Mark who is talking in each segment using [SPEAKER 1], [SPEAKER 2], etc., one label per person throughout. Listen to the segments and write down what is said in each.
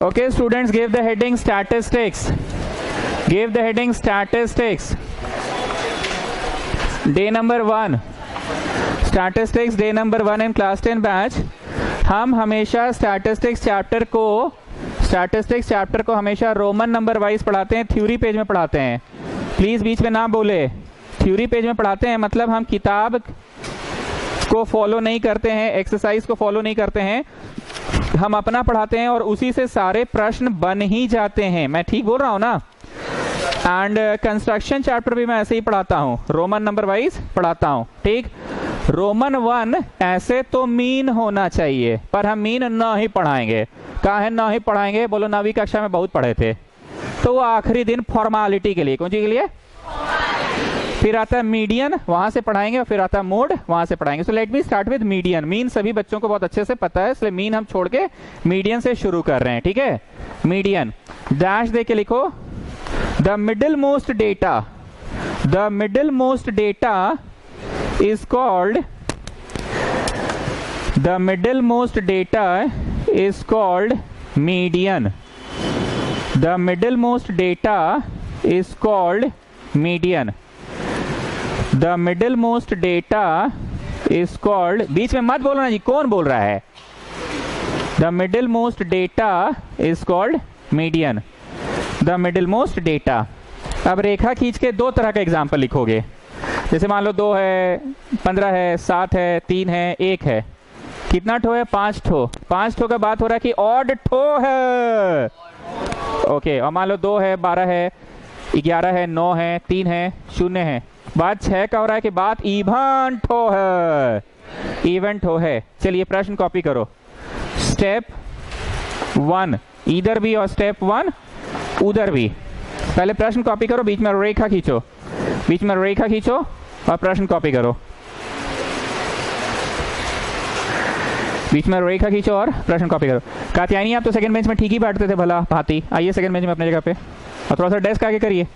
[SPEAKER 1] Okay, students, give the heading statistics. Give the heading statistics. Day number 1. Statistics day number 1 in class 10 batch. हम हमेशा statistics chapter को हमेशा Roman number wise पढ़ाते हैं, theory page में पढ़ाते हैं. प्लीज बीच में ना बोले. थ्योरी पेज में पढ़ाते हैं मतलब हम किताब को फॉलो नहीं करते हैं, एक्सरसाइज को फॉलो नहीं करते हैं, हम अपना पढ़ाते हैं और उसी से सारे प्रश्न बन ही जाते हैं. मैं ठीक बोल रहा हूं ना? एंड कंस्ट्रक्शन चैप्टर भी मैं ऐसे ही पढ़ाता हूं, रोमन नंबर वाइज पढ़ाता हूं. ठीक. रोमन 1 ऐसे तो मीन होना चाहिए, पर हम मीन न ही पढ़ाएंगे. कहा है न ही पढ़ाएंगे? बोलो 9वीं कक्षा में बहुत पढ़े थे, तो वो आखिरी दिन फॉर्मालिटी के लिए. कौन सी के लिए? फिर आता है मीडियन, वहां से पढ़ाएंगे, और फिर आता है मोड, वहां से पढ़ाएंगे. So let me start with median. Mean सभी बच्चों को बहुत अच्छे से पता है, इसलिए मीन हम छोड़ के मीडियन से शुरू कर रहे हैं. ठीक है. मीडियन डैश दे के लिखो. The middle most data, the middle most data is called, the middlemost data is called median. The middlemost data is called median. The middlemost data is called, बीच में मत बोलना जी, कौन बोल रहा है? The middlemost data is called median. The middlemost data. अब रेखा खींच के दो तरह का एग्जाम्पल लिखोगे. जैसे मान लो 2 है, 15 है, 7 है, 3 है, 1 है. कितना ठो है? 5 ठो. 5 ठो का बात हो रहा है कि ऑड ठो है. ओके. और मान लो 2 है, 12 है, 11 है, 9 है, 3 है, 0 है. बात 6 का हो रहा है कि बात इवन ठो है, इवन ठो है. चलिए प्रश्न कॉपी करो. स्टेप 1 इधर भी और स्टेप 1 उधर भी. पहले प्रश्न कॉपी करो, बीच में रेखा खींचो, बीच में रेखा खींचो और प्रश्न कॉपी करो. बीच में रेखा खींचो और प्रश्न कॉपी करो. कात्यायनी आप तो सेकंड बेंच में ठीक ही बैठते थे भला भांति. आइए सेकंड बेंच में अपने जगह पे और थोड़ा सा डेस्क आगे करिए.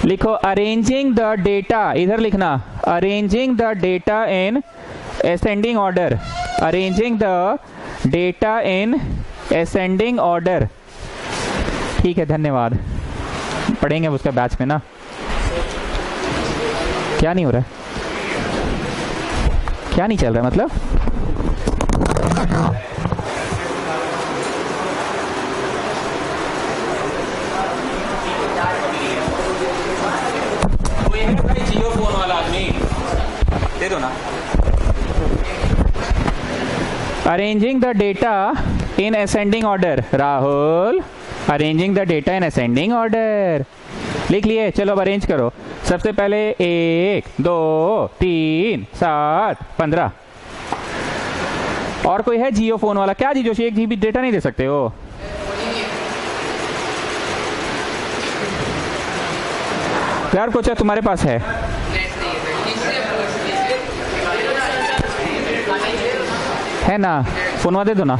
[SPEAKER 1] लिखो अरेंजिंग द डेटा. इधर लिखना arranging the data in ascending order. Arranging the data in ascending order. ठीक है, धन्यवाद. पढ़ेंगे उसका बैच में ना. क्या नहीं हो रहा है? क्या नहीं चल रहा है मतलब? वो ये है भाई जियो फोन वाला आदमी, दे दो ना. Arranging the data in ascending order. Rahul, arranging the data in ascending order लिख लिए. चलो अब अरेंज करो. सबसे पहले 1 2 3 7 15. और कोई है जियो फोन वाला? क्या जी जोशी, 1 GB डेटा नहीं दे सकते हो? यार कुछ है तुम्हारे पास है ना? फोनवा दे दो ना.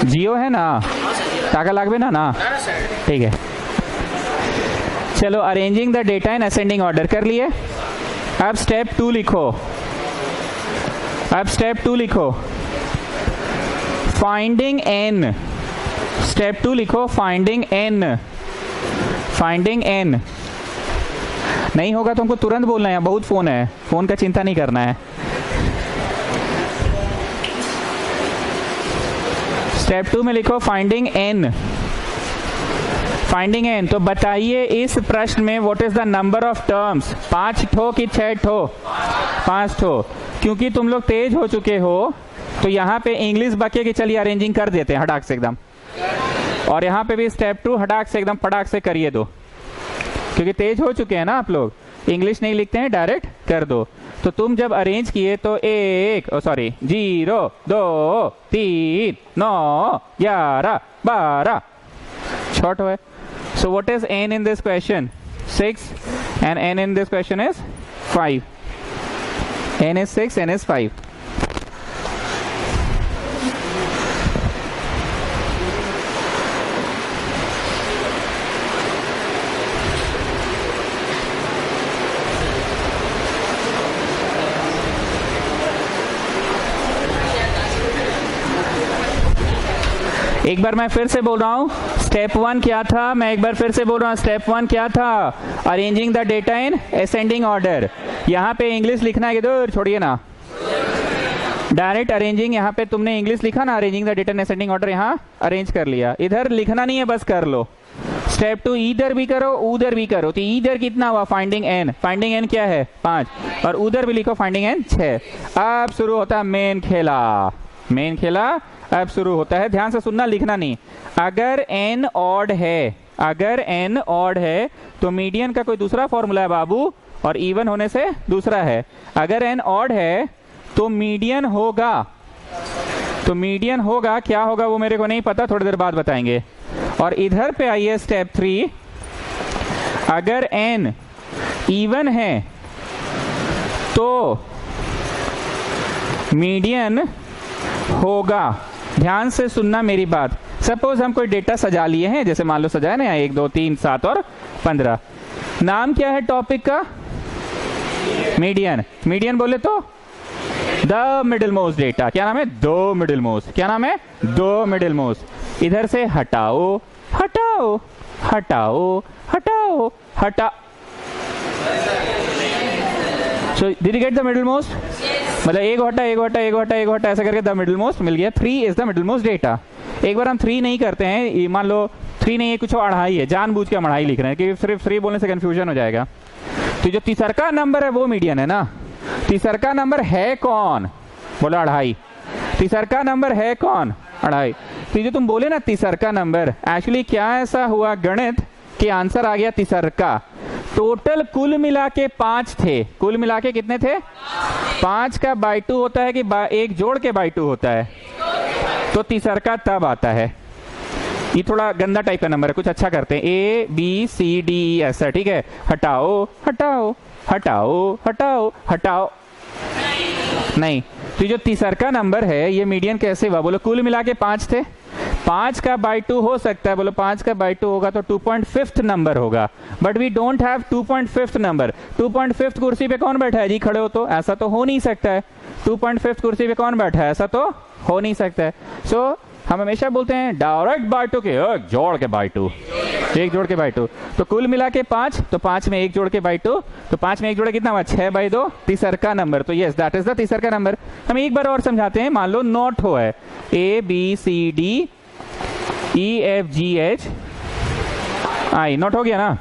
[SPEAKER 1] जियो है ना? टाका लागबे ना. ठीक है. चलो arranging the data in ascending order कर लिए. अब स्टेप 2 लिखो. अब स्टेप 2 लिखो फाइंडिंग एन. स्टेप 2 लिखो फाइंडिंग एन. Finding N. नहीं होगा तो हमको तुरंत बोलना है. बहुत फोन है, फोन का चिंता नहीं करना है. स्टेप 2 में लिखो फाइंडिंग एन. Finding N. तो बताइए इस प्रश्न में what is the number of terms? 5 ठो कि 6 ठो? 5 ठो. क्योंकि तुम लोग तेज हो चुके हो तो यहाँ पे इंग्लिश बके की चलिए अरेंजिंग कर देते हैं हटाक से एकदम. और यहाँ पे भी स्टेप 2 हटाक से एकदम फटाक से करिए दो, क्योंकि तेज हो चुके हैं ना आप लोग. इंग्लिश नहीं लिखते हैं, डायरेक्ट कर दो. तो तुम जब अरेंज किए तो 0 2 3 9 11 12 शॉर्ट हुआ. So what is n in this question? 6 and n in this question is 5. n is 6, n is 5. एक बार मैं फिर से बोल रहा हूं, स्टेप 1 क्या था, मैं एक बार फिर से बोल रहा हूं, स्टेप 1 क्या था, arranging the data in ascending order. यहां पे इंग्लिश लिखना है, इधर छोड़िए ना, डायरेक्ट अरेंजिंग, यहाँ पे तुमने इंग्लिश लिखा ना, arranging the data in ascending order, यहाँ अरेंज कर लिया, इधर लिखना नहीं है, बस कर लो। स्टेप 2 इधर भी करो उधर भी करो, तो इधर कितना हुआ, फाइंडिंग एन, फाइंडिंग एन क्या है 5, और उधर भी लिखो फाइंडिंग एन 6। अब शुरू होता है मेन खेला, मेन खेला अब शुरू होता है। ध्यान से सुनना, लिखना नहीं। अगर एन ऑड है, अगर एन ऑड है तो मीडियन का कोई दूसरा फॉर्मूला है बाबू, और इवन होने से दूसरा है। अगर एन ऑड है तो मीडियन होगा, तो मीडियन होगा, क्या होगा वो मेरे को नहीं पता, थोड़ी देर बाद बताएंगे। और इधर पे आइए स्टेप 3, अगर n इवन है तो मीडियन होगा। ध्यान से सुनना मेरी बात। सपोज हम कोई डेटा सजा लिए हैं, जैसे मान लो सजाए ना 1 2 3 7 और 15। नाम क्या है टॉपिक का, मीडियन। मीडियन बोले तो द मिडिल मोस्ट डेटा, क्या नाम है, दो मिडिल मोस्ट, क्या नाम है, दो मिडिल मोस्ट। इधर से हटाओ हटाओ हटाओ हटाओ हटा, so did you get the middle most, मतलब एक हटा एक हटा एक हटा एक हटा, ऐसा करके द मिडिल मोस्ट मिल गया। 3 is the middle most data. एक बार हम 3 नहीं करते हैं, मान लो 3 नहीं है, कुछ अढ़ाई है, जानबूझ के हम अढ़ाई लिख रहे हैं क्योंकि सिर्फ 3 बोलने से कंफ्यूजन हो जाएगा। तो जो तीसरा नंबर है वो मीडियन है ना। तीसरा नंबर है कौन, बोला अढ़ाई। तीसरा नंबर है कौन, अढ़ाई। तो जो तुम बोले ना तीसरा नंबर, एक्चुअली क्या ऐसा हुआ गणित कि आंसर आ गया तीसरा। टोटल कुल मिला के 5 थे, कुल मिला के कितने थे, 5 का बाई 2 होता है कि एक जोड़ के बाई 2 होता है, तो तीसरा तब आता है। ये थोड़ा गंदा टाइप का नंबर है, कुछ अच्छा करते हैं, ए बी सी डी ई ऐसा, ठीक है। हटाओ हटाओ हटाओ हटाओ हटाओ, नहीं। तो जो तीसरा नंबर है ये मीडियन कैसे हुआ, बोलो कुल मिला के 5 थे, 5 का बाई 2 हो सकता है, बोलो 5 का बाई 2 होगा तो 2.5 नंबर होगा, but we don't have 2.5 number. 2.5 कुर्सी पे कौन बैठा है जी, खड़े हो तो, ऐसा तो हो नहीं सकता है। 2.5 कुर्सी पे कौन बैठा है, ऐसा तो हो नहीं सकता है। सो हम हमेशा बोलते हैं डायरेक्ट बाई 2 के एक जोड़ के बाई 2, एक जोड़ के बाई 2, तो कुल मिला के 5, तो 5 में एक जोड़ के बाई 2, तो 5 में एक जोड़े कितना हुआ, 6/2, तीसरा नंबर। तो यस दैट इज द तीसरा नंबर। हम एक बार और समझाते हैं, मान लो नॉट हो है, A B C D E F G H I, नॉट हो गया ना,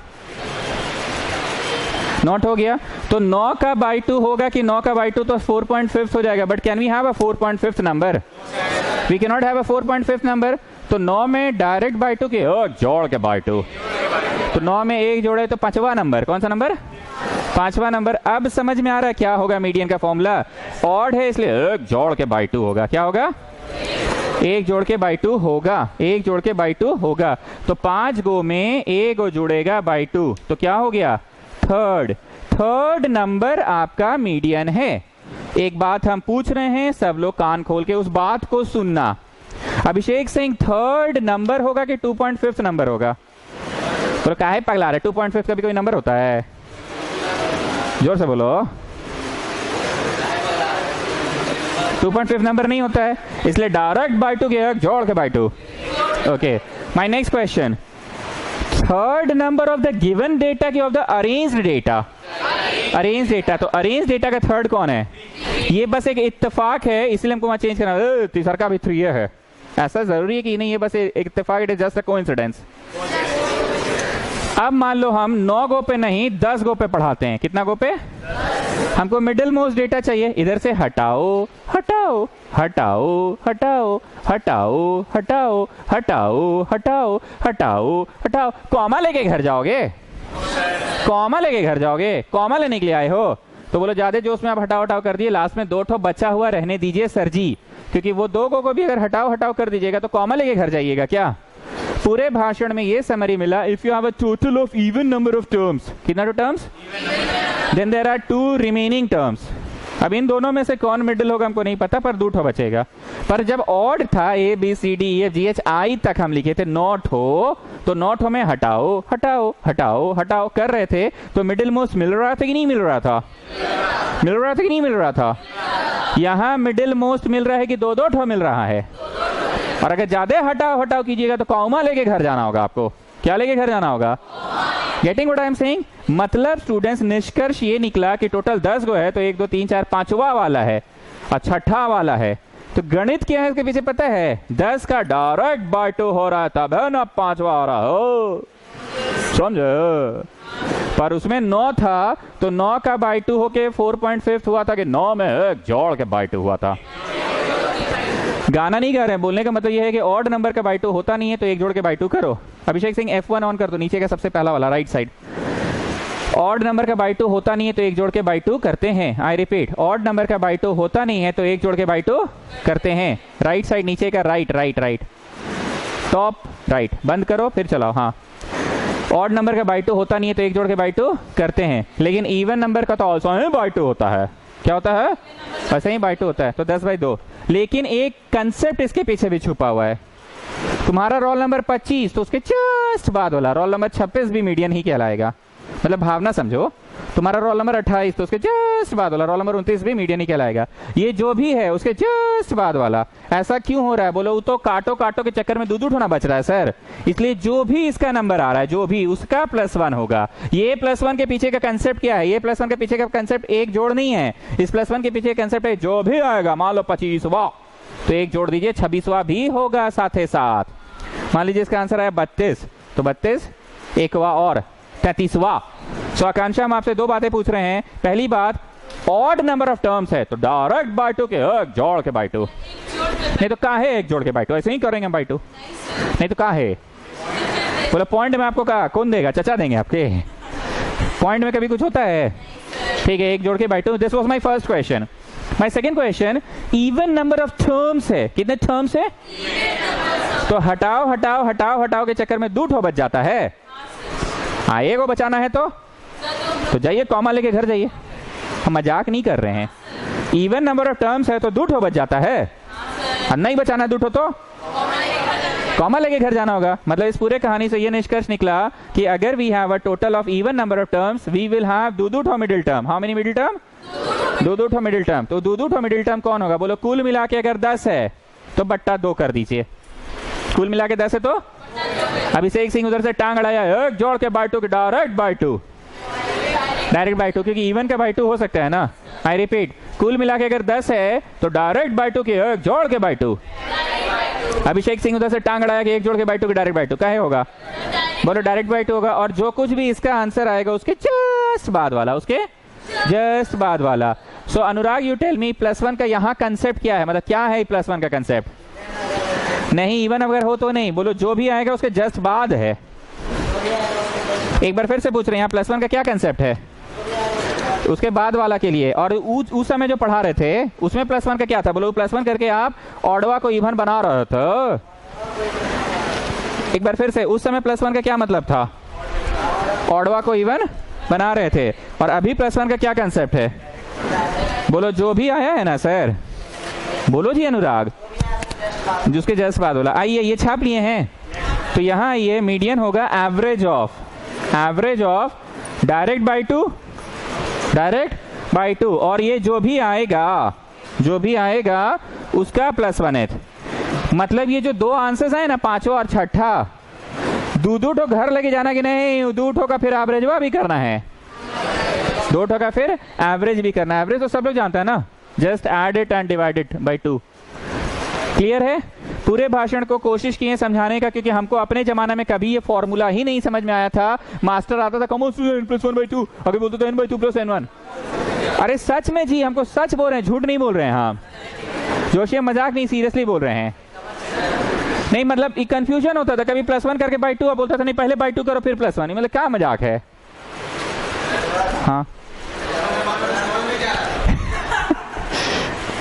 [SPEAKER 1] नॉट हो गया। तो 9 का बाई 2 होगा कि 9 का बाई 2 तो 4.5 हो जाएगा, but can we have a 4.5 number, we can not have a 4.5 number. तो 9 में डायरेक्ट बाई 2 के जोड़ के बाई 2, तो 9 में एक जोड़े तो 5वां नंबर, कौन सा नंबर, 5वां नंबर। अब समझ में आ रहा है क्या होगा मीडियन का फॉर्मूला, ऑड है इसलिए एक जोड़ के बाई 2 होगा, क्या होगा, एक जोड़ के बाई 2 होगा, एक जोड़ के बाई 2 होगा। तो 5 गो में एक गो जुड़ेगा बाई 2, तो क्या हो गया, थर्ड नंबर आपका मीडियन है। एक बात हम पूछ रहे हैं, सब लोग कान खोल के उस बात को सुनना। अभिषेक सिंह, थर्ड नंबर होगा कि 2.5 नंबर होगा, तो काहे पगला रहे, 2.5 का भी कोई नंबर होता है, जोर से बोलो, 2.5 नंबर नहीं होता है, इसलिए डायरेक्ट बाई 2 के जोड़ के by 2। Okay, my next question, third number of the given data की of the arranged data, arrange data, तो अरेंज डेटा का थर्ड कौन है, ये बस एक इत्तेफाक है, इसलिए हमको वहां चेंज करना, तीसरा भी 3 है, ऐसा जरूरी है कि नहीं, ये बस एक इत्तेफाक, it is just a coincidence. अब मान लो हम 9 गो पे नहीं 10 गो पे पढ़ाते हैं, कितना गो पे, हमको मिडिल मोस्ट डेटा चाहिए, इधर से हटाओ हटाओ हटाओ हटाओ हटाओ हटाओ हटाओ हटाओ हटाओ हटाओ, कॉमा लेके घर जाओगे, कॉमा लेके घर जाओगे, कॉमा लेने के लिए आए हो, तो बोलो ज्यादा जोश में आप हटाओ हटाओ कर दिए, लास्ट में 2 ठो बचा हुआ रहने दीजिए सर जी, क्योंकि वो 2 को भी अगर हटाओ हटाओ कर दीजिएगा तो कॉमा लेके घर जाइएगा। क्या पूरे भाषण में ये समरी मिला, if you have a total of even number of terms, कितना two terms, then there are 2 remaining terms. अब इन दोनों में से कौन मिडिल होगा हमको नहीं पता, पर 2 ठो बचेगा। पर जब ऑड था, A B C D E F G H I तक हम लिखे थे, नॉट हो, तो नॉट हो में हटाओ हटाओ हटाओ हटाओ कर रहे थे, तो मिडिल मोस्ट मिल रहा था कि नहीं मिल रहा था, मिल रहा था कि नहीं मिल रहा था, यहां मिडिल मोस्ट मिल रहा है कि 2-2 ठो मिल रहा है, और अगर ज्यादा हटाओ हटाओ कीजिएगा तो कॉमा लेके घर जाना होगा आपको। क्या लेके घर जाना होगा? Getting what I am saying? मतलब स्टूडेंट्स निष्कर्ष ये निकला कि टोटल 10 गो है, तो 1 2 3 4 5वां वाला है और छठा वाला है। तो गणित क्या है इसके पीछे पता है? 10 का डायरेक्ट बाय 2 हो रहा है, तब है ना 5वां आ रहा हो, समझे? पर उसमें 9 था तो 9 का बाय 2 होके 4.5 हुआ था कि 9 में एक जोड़ के बाय 2 हुआ था। गाना नहीं गा रहे हैं, बोलने का मतलब यह है कि ऑड नंबर का बाय 2 होता नहीं है तो एक जोड़ के बाय 2 करो। अभिषेक सिंह F1 ऑन कर दो, नीचे का सबसे पहला वाला राइट साइड। ऑड नंबर का बाय 2 होता नहीं है तो एक जोड़ के बाय 2 करते हैं। आई रिपीट, ऑड नंबर का बाय 2 होता नहीं है तो एक जोड़ के बाय 2 करते हैं। राइट साइड नीचे का right right right top right, बंद करो फिर चलाओ। हाँ, ऑड नंबर का बाय 2 होता नहीं है तो एक जोड़ के बाय 2 करते हैं, लेकिन इवन नंबर का तो ऑल्सो ही बाय 2 होता है। क्या होता है? वैसे ही बाय 2 होता है, तो 10/2। लेकिन एक कंसेप्ट इसके पीछे भी छुपा हुआ है। तुम्हारा रोल नंबर 25 तो उसके जस्ट बाद वाला रोल नंबर 26 भी मीडियन ही कहलाएगा। मतलब भावना समझो, तुम्हारा रोल नंबर 28 तो उसके जस्ट बाद वाला रोल नंबर 29 भी मीडियन ही कहलाएगा। ये जो भी है उसके जस्ट बाद वाला। ऐसा क्यों हो रहा है? बोलो, वो तो काटो काटो के चक्कर में दूध होना बच रहा है सर, इसलिए जो भी इसका नंबर आ रहा है जो भी उसका +1 होगा। ये +1 के पीछे का कंसेप्ट क्या है? ये +1 के पीछे का कंसेप्ट एक जोड़ नहीं है, इस +1 के पीछे कंसेप्ट है जो भी आएगा, मान लो 25वां तो एक जोड़ दीजिए, 26वां भी होगा साथ ही साथ। मान लीजिए इसका आंसर आया 32 तो 32 एकवा और 33वां। सो आकांक्षा, हम आपसे 2 बातें पूछ रहे हैं। पहली बात, ऑड नंबर ऑफ टर्म्स है तो डायरेक्ट बाय 2 के एक जोड़ के बाय 2, नहीं तो का है एक जोड़ के बाय 2, ऐसे ही करेंगे बाय 2, नहीं तो का है? बोला पॉइंट में आपको कहा कौन देगा? चचा देंगे आपके। पॉइंट में कभी कुछ होता है? ठीक है, एक जोड़ के by 2। This was my first question. My second question, even number of terms है। कितने टर्म्स है? तो हटाओ हटाओ हटाओ हटाओ के चक्कर में 2 बच जाता है। हाँ, एक को बचाना है तो जाइए कॉमा लेके घर जाइए, हम मजाक नहीं कर रहे हैं। इवन नंबर ऑफ टर्म्स है तो 2 बच जाता है, और नहीं बचाना 2 तो कॉमा लेके घर जाना होगा। मतलब इस पूरे कहानी से ये निष्कर्ष निकला कि अगर we have a total of even number of terms, we will have 2 middle term. How many middle term? 2 middle term. तो 2 मिडिल टर्म कौन होगा? बोलो, कुल मिला के अगर 10 है तो बट्टा 2 कर दीजिए। कुल मिला के 10 है तो अभिषेक सिंह उधर से टांग अड़ाया, एक जोड़ के बाय 2 के डायरेक्ट बाय 2, डायरेक्ट बाय 2, क्योंकि इवन का बाय 2 हो सकता है ना। आई रिपीट, कुल मिला के अगर 10 है तो डायरेक्ट बाय 2 के एक जोड़ के बाय 2। अभिषेक सिंह उधर से टांग अड़ाया कि एक जोड़ के बाय 2 के डायरेक्ट बाय 2, क्या होगा? बोलो डायरेक्ट बाय 2 होगा। और जो कुछ भी इसका आंसर आएगा उसके जस्ट बाद वाला, उसके जस्ट बाद वाला। सो अनुराग, यू टेल मी, +1 का यहाँ कंसेप्ट क्या है? मतलब क्या है +1 का कंसेप्ट? नहीं, इवन अगर हो तो नहीं, बोलो जो भी आएगा उसके जस्ट बाद है। एक बार फिर से पूछ रहे हैं, यहाँ +1 का क्या कंसेप्ट है? उसके बाद वाला के लिए। और उस समय जो पढ़ा रहे थे उसमें +1 का क्या था? बोलो, +1 करके आप ऑडवा को इवन बना रहे थे। एक बार फिर से, उस समय +1 का क्या मतलब था? ऑडवा को इवन बना रहे थे। और अभी +1 का क्या कंसेप्ट है? बोलो, जो भी आया है ना सर, बोलो जी अनुराग, जिसके जस्ट बाद बोला। आइए ये छाप लिए हैं, तो यहाँ ये मीडियन होगा average of direct by 2, direct by 2, और ये जो भी आएगा उसका +1 है। मतलब ये जो 2 आंसर्स हैं ना, 5वां और 6ठा, 2 ठो घर लेके जाना कि नहीं? 2 ठो का फिर एवरेजवा भी करना है, 2 ठो का फिर एवरेज भी करना है। एवरेज तो सब लोग जानते हैं ना, just add it and divide it by 2। Clear है? पूरे भाषण को कोशिश किए समझाने का, क्योंकि हमको अपने जमाने में कभी ये फॉर्मूला ही नहीं समझ में आया था। मास्टर आता था, कॉमन n+1/2, आगे बोलते थे n/2 + n1। अरे सच में जी, हमको सच बोल रहे हैं, झूठ नहीं बोल रहे हैं। हाँ जोशी, हम मजाक नहीं, सीरियसली बोल रहे हैं। नहीं मतलब एक कंफ्यूजन होता था, कभी +1 करके बाय 2 बोलता था नहीं पहले बाय 2 करो फिर +1। मतलब क्या मजाक है? हाँ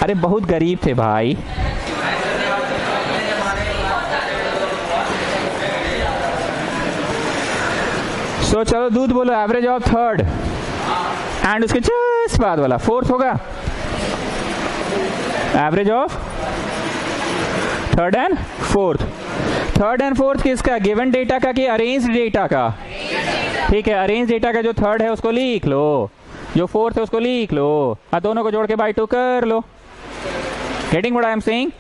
[SPEAKER 1] अरे बहुत गरीब थे भाई। सो चलो दूध बोलो, एवरेज ऑफ थर्ड एंड उसके जस्ट बाद वाला फोर्थ होगा। Average of third and fourth. Third and fourth किसका? गिवन डेटा का कि अरेंज डेटा का? ठीक है, अरेंज डेटा का जो थर्ड है उसको लिख लो, जो फोर्थ है उसको लिख लो, और दोनों को जोड़ के बाय 2 कर लो। Getting what I am saying?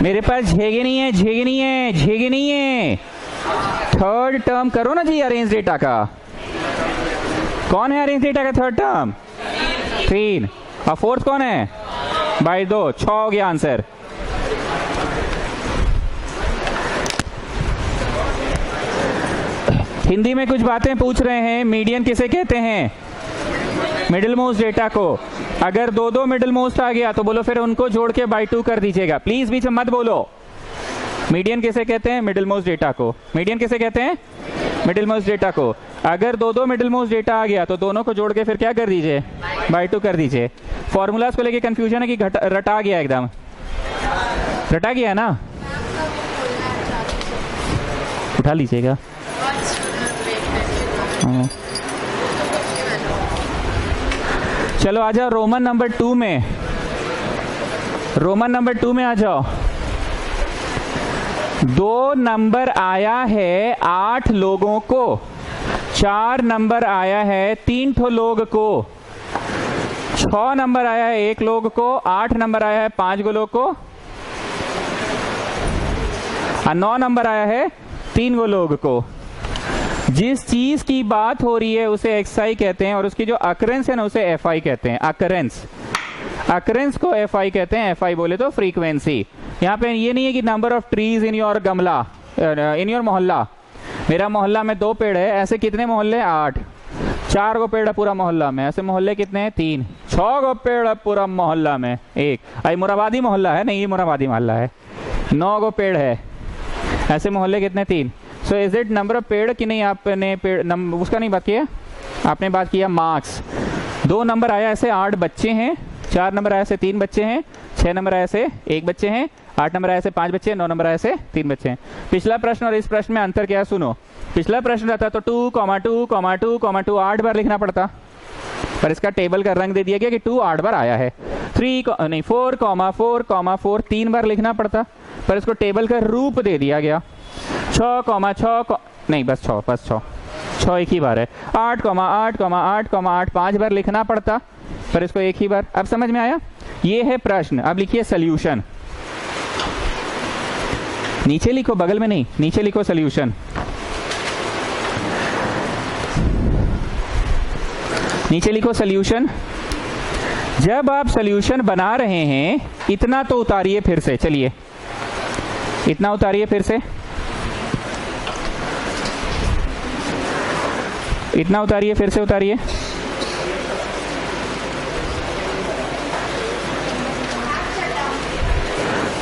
[SPEAKER 1] मेरे पास झेगे नहीं है, झेगे नहीं है, झेगे नहीं है। थर्ड टर्म करो ना जी अरेंज डेटा का। कौन है अरेंज डेटा का थर्ड टर्म? 3। और फोर्थ कौन है? बाई 2, 6 हो गया आंसर। हिंदी में कुछ बातें पूछ रहे हैं। मीडियन किसे कहते हैं? मिडिल मोस्ट डेटा को। अगर दो मिडिल मोस्ट आ गया तो बोलो फिर उनको जोड़ के बाई 2 कर दीजिएगा। प्लीज बीच में मत बोलो। मीडियन किसे कहते हैं? मिडिल मोस्ट डेटा को। मीडियन किसे कहते हैं? मिडिल मोस्ट डेटा को। अगर दो मिडिल मोस्ट डेटा आ गया तो दोनों को जोड़ के फिर क्या कर दीजिए? बाई 2 कर दीजिए। फॉर्मूलाज को लेके कंफ्यूजन है कि रटा गया? एकदम रटा गया ना? उठा लीजिएगा। चलो आ जाओ रोमन नंबर 2 में। रोमन नंबर 2 में आ जाओ। 2 नंबर आया है 8 लोगों को, 4 नंबर आया है 3 ठो लोग को, 6 नंबर आया है 1 लोग को, 8 नंबर आया है 5 गो लोग को, और 9 नंबर आया है 3 गो लोग को। जिस चीज की बात हो रही है उसे एक्सआई कहते हैं और उसकी जो अकरेंस है ना उसे एफआई कहते हैं। अकरेंस को एफआई कहते हैं। एफआई बोले तो फ्रीक्वेंसी। यहाँ पे ये नहीं है कि number of trees in your गमला, इन योर मोहल्ला। मेरा मोहल्ला में 2 पेड़ है, ऐसे कितने मोहल्ले? 8। 4 गो पेड़ है पूरा मोहल्ला में, ऐसे मोहल्ले कितने हैं? 3। 6 गो पेड़ है पूरा मोहल्ला में, 1। आई मुराबादी मोहल्ला है? नहीं, ये मुराबादी मोहल्ला है। 9 गो पेड़ है, ऐसे मोहल्ले कितने? 3। So is it number of पेड़ कि नहीं? आपने पेड़ उसका नहीं बात किया, आपने बात किया मार्क्स। 2 नंबर आया ऐसे 8 बच्चे हैं, 4 नंबर आया से 3 बच्चे हैं, 6 नंबर आया से 1 बच्चे हैं, 8 नंबर आया से 5 बच्चे हैं, 9 नंबर आया से 3 बच्चे हैं। पिछला प्रश्न और इस प्रश्न में अंतर क्या है सुनो। पिछला प्रश्न रहता तो 2, 2, 2, 2 8 बार लिखना पड़ता, पर इसका टेबल का रंग दे दिया गया कि 2 8 बार आया है। 4, 4 3 बार लिखना पड़ता, पर इसको टेबल का रूप दे दिया गया। 6, नहीं बस 6 एक ही बार है। 8, 8 5 बार लिखना पड़ता, पर इसको एक ही बार। अब समझ में आया? ये है प्रश्न। अब लिखिए सॉल्यूशन। नीचे लिखो, बगल में नहीं, नीचे लिखो सॉल्यूशन। नीचे लिखो सॉल्यूशन। जब आप सॉल्यूशन बना रहे हैं इतना तो उतारिए फिर से। चलिए इतना उतारिए फिर से, इतना उतारिए फिर से, उतारिए।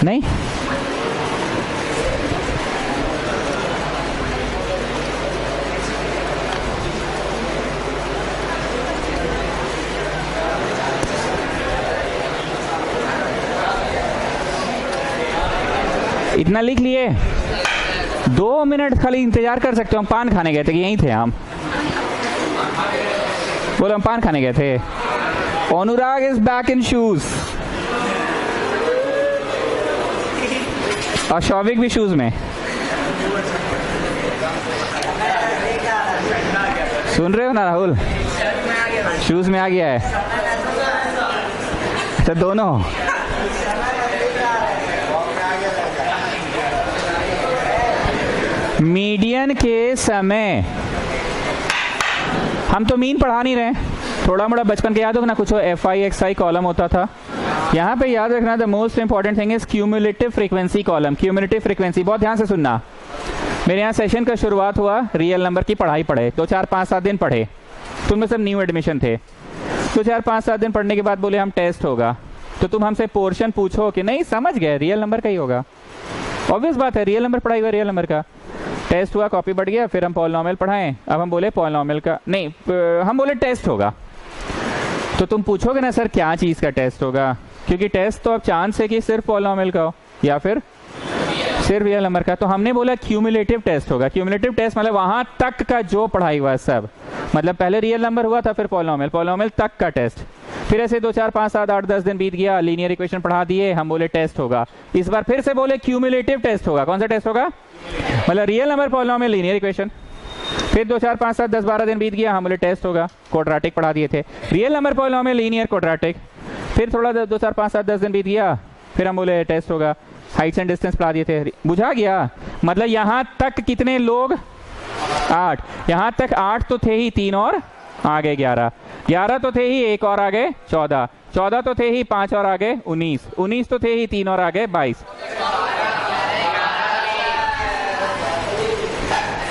[SPEAKER 1] नहीं, इतना लिख लिए। 2 मिनट खाली इंतजार कर सकते हो। हम पान खाने गए थे कि यहीं थे हम? बोलो हम पान खाने गए थे। अनुराग इज बैक इन शूज और शौविक भी शूज में। सुन रहे हो ना राहुल? शूज में आ गया है। अच्छा दोनों। मीडियन के समय हम तो मीन पढ़ा नहीं रहे। थोड़ा मोड़ा बचपन के याद हो ना, कुछ F I x I column होता था। यहाँ पे याद रखना the most important thing is cumulative frequency column. Cumulative frequency बहुत ध्यान से सुनना। मेरे यहाँ सेशन का शुरुआत हुआ, रियल नंबर की पढ़ाई पढ़े 2 4 5 7 दिन पढ़े। तुम में सब न्यू एडमिशन थे। 2 4 5 7 दिन पढ़ने के बाद बोले हम टेस्ट होगा, तो तुम हमसे पोर्शन पूछो कि नहीं समझ गए रियल नंबर का ही होगा। ऑब्वियस बात है, रियल नंबर पढ़ाई हुआ, रियल नंबर का टेस्ट हुआ, कॉपी बढ़ गया, फिर हम पॉलिनोमियल पढ़ाएं। अब हम बोले पॉलिनोमियल का नहीं, हम बोले टेस्ट होगा। तो तुम पूछोगे ना सर क्या चीज़ का टेस्ट होगा, क्योंकि टेस्ट तो अब चांस है कि सिर्फ पॉलिनोमियल का हो या फिर सिर्फ रियल नंबर का। तो हमने बोला क्यूमुलेटिव टेस्ट होगा। क्यूमुलेटिव टेस्ट मतलब वहां तक का जो पढ़ाई हुआ सब, मतलब पहले रियल नंबर हुआ था, फिर पॉलिनोमियल, पॉलिनोमियल तक का टेस्ट। फिर ऐसे 2 4 5 7 8 10 दिन बीत गया, लीनियर इक्वेशन पढ़ा दिए, हम बोले टेस्ट होगा। इस बार फिर से बोले क्यूमुलेटिव टेस्ट होगा। कौन सा टेस्ट होगा? मतलब real number, polynomial, linear equation. फिर 2 4 5 7 10 12 दिन बीत गया, हम बोले टेस्ट होगा। क्वाड्रेटिक पढ़ा दिए थे, real number, polynomial, linear, quadratic. फिर थोड़ा 2 4 5 7 10 दिन बीत गया, फिर हम बोले टेस्ट होगा। हाइट्स एंड डिस्टेंस पढ़ा दिए थे, बुझा गया। मतलब यहाँ तक कितने लोग, 8, यहाँ तक 8 तो थे ही, 3 और आगे 11, 11 तो थे ही, 1 और आगे 14, 14 तो थे ही, 5 और आगे 19, 19 तो थे ही, 3 और आगे 22,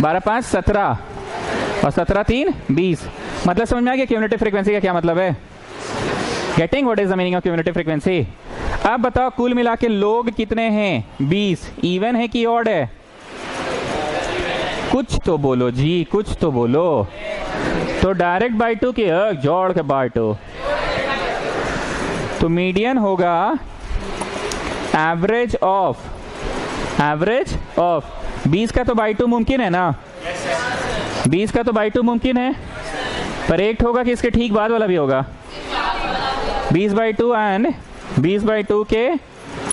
[SPEAKER 1] 12 5 17 और 17 3 20। मतलब समझ में आ गया क्यूमुलेटिव फ्रीक्वेंसी का क्या मतलब है? Getting what is the meaning of cumulative frequency? अब बताओ कुल मिला के लोग कितने हैं? 20। इवन है कि ऑड है? कुछ तो बोलो जी, कुछ तो बोलो। तो डायरेक्ट बाई 2 की जोड़ के बाई 2, तो मीडियन होगा एवरेज ऑफ 20 का तो बाई 2 मुमकिन है ना? 20 का तो बाई 2 मुमकिन है, पर एक होगा कि इसके ठीक बाद वाला भी होगा। 20/2 एंड 20/2 के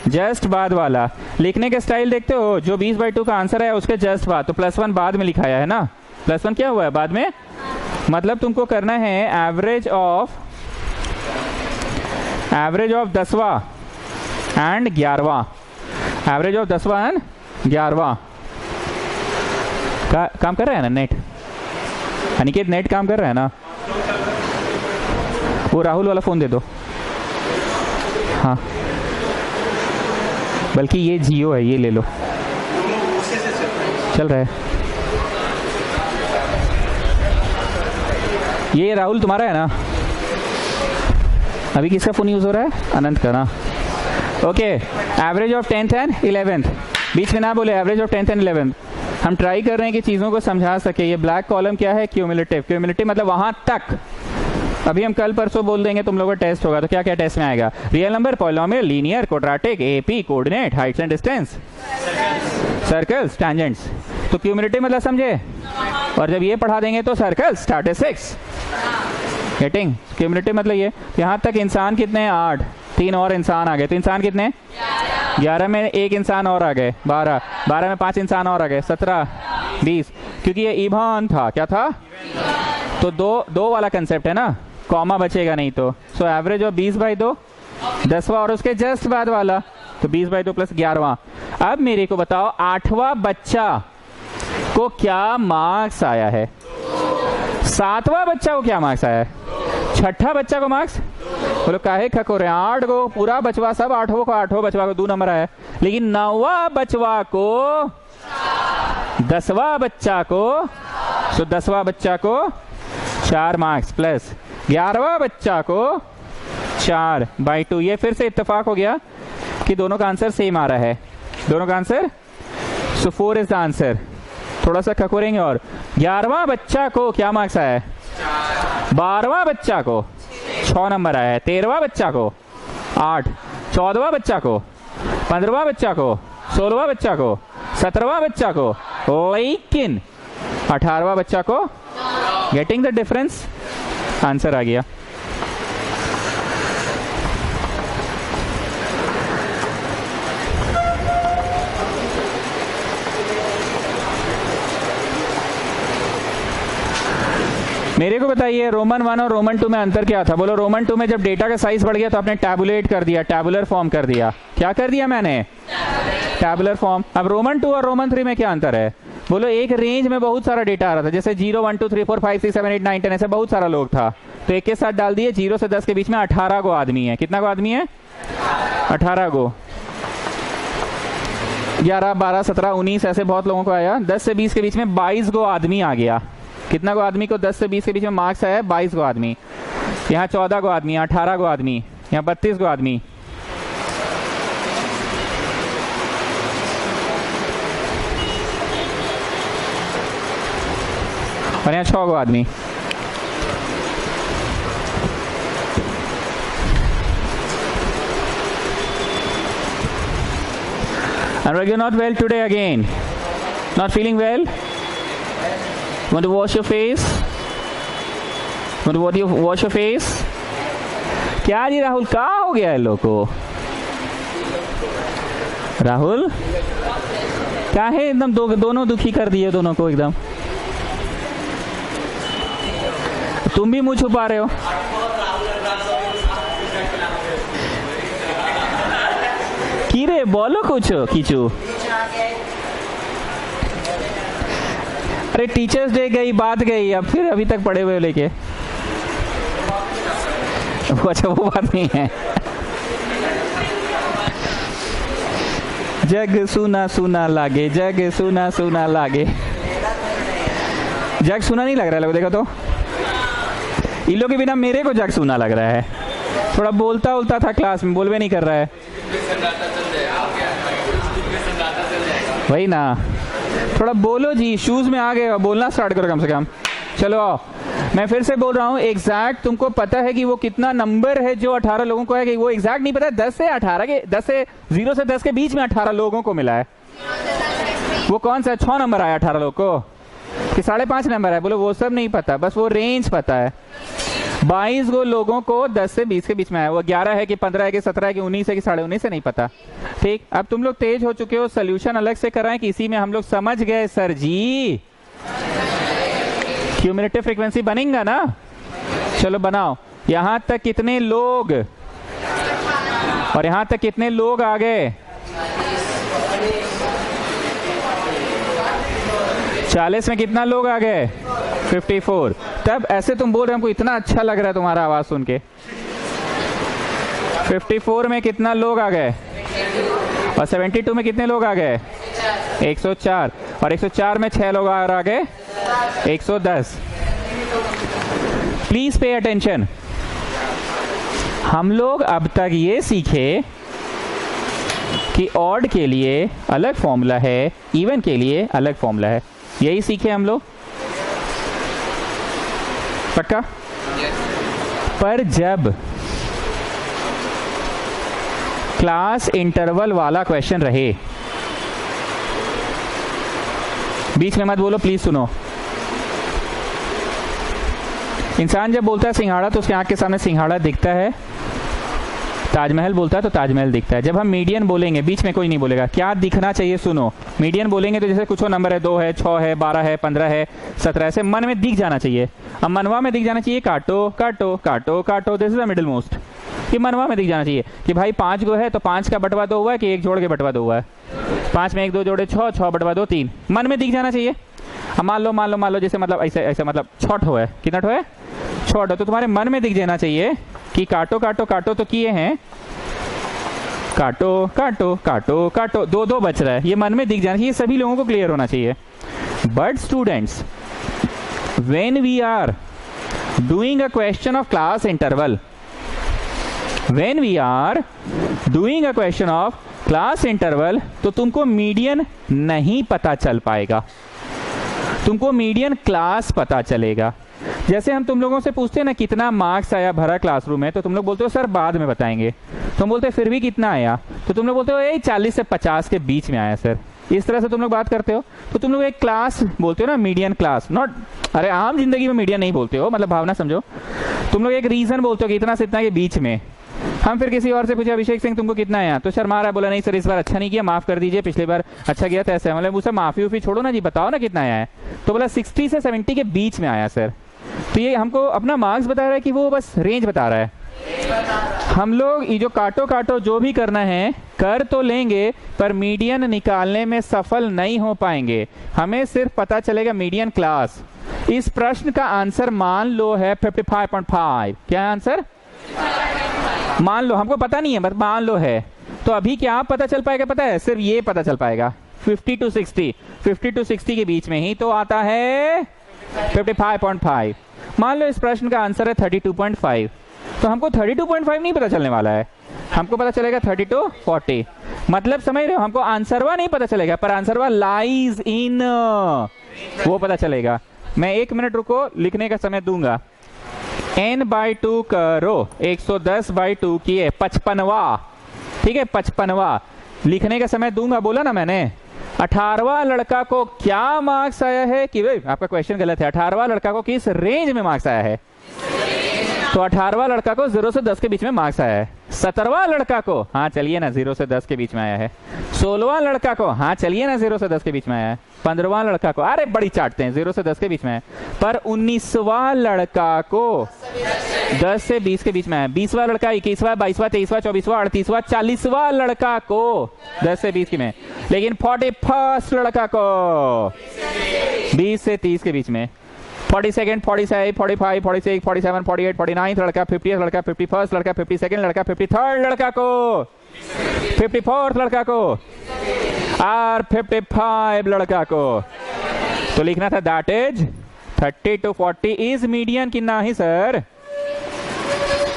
[SPEAKER 1] जस्ट बाद वाला। लिखने के स्टाइल देखते हो, जो 20/2 का आंसर है उसके जस्ट बाद, तो +1 बाद में लिखाया है ना, +1 क्या हुआ है बाद में। मतलब तुमको करना है एवरेज ऑफ 10वां एंड 11वां, एवरेज ऑफ 10वां एंड 11वां। काम कर रहा है ना नेट? अनिकेत नेट काम कर रहा है ना? वो राहुल वाला फोन दे दो। हाँ, बल्कि ये जियो है, ये ले लो, चल रहा है। ये राहुल तुम्हारा है ना? अभी किसका फोन यूज हो रहा है? अनंत का ना। Okay, average of 10th and 11th, बीच में ना बोले, average of 10th and 11th। हम ट्राई कर रहे हैं कि चीज़ों को समझा सके। ये ब्लैक कॉलम क्या है? क्यूमुलेटिव। क्यूमुलेटिव मतलब वहां तक। अभी हम कल परसों बोल देंगे, तुम लोगों का टेस्ट होगा, तो क्या क्या टेस्ट में आएगा? Real number, polynomial, linear, quadratic, AP, coordinate, Heights and distance, circles, tangents. तो क्यूमुलेटिव मतलब समझे? और जब ये पढ़ा देंगे तो सर्कल्स, स्टैटिस्टिक्स, गेटिंग। क्यूमुलेटिव मतलब ये, यहाँ तक इंसान कितने हैं? 8, 3 और इंसान आ गए, तो इंसान कितने? 11 में 1 इंसान और आ गए, 12, 12 में 5 इंसान और आ गए, 17, 20। क्योंकि ये इवन था, क्या था? तो दो वाला कंसेप्ट है ना, कॉमा बचेगा नहीं तो। सो एवरेज ऑफ 20/2, 10वां और उसके जस्ट बाद वाला, तो 20/2 + 11वां। अब मेरे को बताओ 8वां बच्चा को क्या मार्क्स आया है? 7वां बच्चा को क्या मार्क्स आया है? 6ठा बच्चा को मार्क्स? बोलो काहे खको रहे? 8 को पूरा बचवा, सब 8 बचवा को 2 नंबर आया। लेकिन 9वां बचवा को, 10वां बच्चा को, तो 10वां बच्चा को 4 मार्क्स प्लस 11वां बच्चा को 4/2। ये फिर से इत्तेफाक हो गया कि दोनों का आंसर सेम आ रहा है, दोनों का answer. So 4 is the answer. थोड़ा सा खकोरेंगे और 11वां बच्चा को क्या मार्क्स आया है? 12वां बच्चा को 6 नंबर आया है, 13वां बच्चा को 8, 14वां बच्चा को, 15वां बच्चा को, 16वां बच्चा को, 17वां बच्चा को, लेकिन 18वां बच्चा को। Getting the difference? आंसर आ गया। मेरे को बताइए रोमन 1 और रोमन 2 में अंतर क्या था? बोलो रोमन 2 में जब डेटा का साइज बढ़ गया तो आपने टैबुलेट कर दिया, टैबुलर फॉर्म कर दिया। क्या कर दिया मैंने? Tabular form. अब रोमन 2 और रोमन 3 में क्या अंतर है? बोलो एक रेंज में बहुत सारा डेटा आ रहा था, जैसे 0 1 2 3 4 5 6 7 8 9 10, ऐसे बहुत सारा लोग था, तो एक के साथ डाल दिए। 0 से 10 के बीच में 18 गो आदमी है। कितना गो आदमी है? 18 गो। 11 12 17 19 ऐसे बहुत लोगों को आया। 10 से 20 के बीच में 22 गो आदमी आ गया। कितना गो आदमी को 10 से 20 के बीच में मार्क्स आया? 22 गो आदमी। यहाँ 14 गो आदमी, 18 गो आदमी, यहाँ 32 गो आदमी। और यहाँ 6 गो आदमी। Anurag, you're not well today again. Not feeling well? Want to wash your face? Want to wash your face? क्या जी राहुल, कहाँ हो गया है लोग को? राहुल क्या है, एकदम दोनों दुखी कर दिए दोनों को एकदम। तुम भी मुंह छुपा रहे हो। की रे बोलो कुछ कीचू। अरे टीचर्स डे गई, बात गई, अब फिर अभी तक पड़े हुए लेके। अच्छा वो बात नहीं है। जग सुना सुना लागे, जग सुना सुना लागे। जग सुना नहीं लग रहा है, लोग देखो तो इन लोगों के बिना मेरे को जग सुना लग रहा है। थोड़ा बोलता उलता था क्लास में, बोलवे नहीं कर रहा है। वही ना, थोड़ा बोलो जी, शूज में आ गए, बोलना स्टार्ट करो कम से कम। चलो आओ, मैं फिर से बोल रहा हूँ, एग्जैक्ट तुमको पता है कि वो कितना नंबर है जो 18 लोगों को है, कि वो एग्जैक्ट नहीं पता। 10 से 18 के 0 से 10 के बीच में 18 लोगों को मिला है। वो कौन सा 6 नंबर आया 18 लोगों को कि 5.5 नंबर है? बोलो वो सब नहीं पता, बस वो रेंज पता है। 22 गो लोगों को 10 से 20 के बीच में आया। वो 11 है कि 15 है कि 17 है कि 19 है कि 19.5 है, नहीं पता। ठीक, अब तुम लोग तेज हो चुके हो, सोल्यूशन अलग से कराएं कि इसी में हम लोग समझ गए सर जी। क्यूमुलेटिव फ्रीक्वेंसी बनेगा ना? चलो बनाओ। यहां तक कितने लोग और यहां तक कितने लोग आ गए? 40 में कितना लोग आ गए? 54। तब ऐसे तुम बोल रहे हो, हमको इतना अच्छा लग रहा है तुम्हारा आवाज सुन के। 54 में कितना लोग आ गए? और 72 में कितने लोग आ गए? 104। और 104 में 6 लोग आ गए 110। Please pay attention. हम लोग अब तक ये सीखे कि ऑड के लिए अलग फॉर्मूला है, इवन के लिए अलग फॉर्मूला है। यही सीखे हम लोग, पक्का? पर जब क्लास इंटरवल वाला क्वेश्चन रहे, बीच में मत बोलो प्लीज, सुनो। इंसान जब बोलता है सिंघाड़ा तो उसके आंख के सामने सिंघाड़ा दिखता है। ताजमहल बोलता है तो ताजमहल दिखता है। जब हम मीडियन बोलेंगे, बीच में कोई नहीं बोलेगा, क्या दिखना चाहिए? सुनो, मीडियन बोलेंगे तो जैसे कुछ नंबर है, 2 है, 6 है, 12 है, 15 है, 17 ऐसे मन में दिख जाना चाहिए। अब मनवा में दिख जाना चाहिए काटो काटो काटो काटो, this is the middle most. ये मनवा में दिख जाना चाहिए कि भाई 5 गो है तो 5 का बटवा 2 हुआ है कि 1 जोड़ के बटवा 2 हुआ है। 5 में 1 2 जोड़े 6, 6 बटवा 2 3, मन में दिख जाना चाहिए। अब मान लो जैसे मतलब ऐसे ऐसे मतलब 6 ठो है, कितना ठो है? 6 ठो। तो तुम्हारे मन में दिख जाना चाहिए कि काटो काटो काटो तो किए हैं, काटो काटो काटो काटो, 2 2 बच रहा है। ये मन में दिख जाना चाहिए, सभी लोगों को क्लियर होना चाहिए। But students, when we are doing a question of class interval, when we are doing a question of class interval, तो तुमको मीडियन नहीं पता चल पाएगा, तुमको मीडियन क्लास पता चलेगा। जैसे हम तुम लोगों से पूछते हैं ना कितना मार्क्स आया भरा क्लासरूम में, तो तुम लोग बोलते हो सर बाद में बताएंगे। तुम बोलते फिर भी कितना आया, तो तुम लोग बोलते हो यही 40 से 50 के बीच में आया सर। इस तरह से तुम लोग बात करते हो। तो तुम लोग एक क्लास बोलते हो ना, मीडियन क्लास। नॉट, अरे आम जिंदगी में मीडियन नहीं बोलते हो, मतलब भावना समझो। तुम लोग एक रीजन बोलते हो कि इतना से इतना के बीच में। हम फिर किसी और से पूछे, अभिषेक सिंह तुमको कितना आया? तो शर्मा रहा, बोला नहीं सर इस बार अच्छा नहीं किया, माफ कर दीजिए, पिछली बार अच्छा किया था ऐसे। मतलब मुझसे माफी उफी छोड़ो ना जी, बताओ ना कितना आया है। तो बोला 60 से 70 के बीच में आया सर। तो ये हमको अपना मार्क्स बता रहा है कि वो बस रेंज बता रहा है। हम लोग ये जो काटो काटो जो भी करना है कर तो लेंगे, पर मीडियन निकालने में सफल नहीं हो पाएंगे। हमें सिर्फ पता चलेगा मीडियन क्लास। इस प्रश्न का आंसर मान लो है 55.5। क्या है आंसर? मान लो, हमको पता नहीं है बस मान लो है। तो अभी क्या पता चल पाएगा पता है? सिर्फ ये पता चल पाएगा 50 to 60, 50 to 60 के बीच में ही तो आता है 55.5। मान लो इस प्रश्न का आंसर है 32.5, तो हमको 32.5 नहीं पता चलने वाला है, हमको पता चलेगा 32 40। मतलब समझ रहे हो, हमको आंसरवा नहीं पता चलेगा, पर आंसरवा लाइज इन वो पता चलेगा। मैं 1 मिनट रुको, लिखने का समय दूंगा। n/2 करो, 110/2 किए 55वां, ठीक है 55वां। लिखने का समय दूंगा, बोला ना मैंने। 18वां लड़का को क्या मार्क्स आया है? कि भाई आपका क्वेश्चन गलत है। 18वां लड़का को किस रेंज में मार्क्स आया है? तो 18वां लड़का को 0 से 10 के बीच में मार्क्स आया है। 17वां लड़का को, हाँ चलिए ना 0 से 10 के बीच में आया है। 16वां लड़का को, हाँ चलिए ना 0 से 10 के बीच में आया है। 15वां लड़का को, अरे बड़ी चाटते हैं, 0 से 10 के बीच में है। पर 19वां लड़का को 10 से 20 के बीच में है। 20वां लड़का 21वां 22वां 23वां 24वां 38वां 40वां लड़का को 10 से 20 की में, लेकिन 41st लड़का को 20 से 30 के बीच में। 42nd 47 45 46 47 48 49 लड़का, 50th लड़का, 51st लड़का, 52nd लड़का, 53rd लड़का को, 54th लड़का को और 55 लड़का को। तो लिखना था that is 30 to 40 is median कितना ही सर?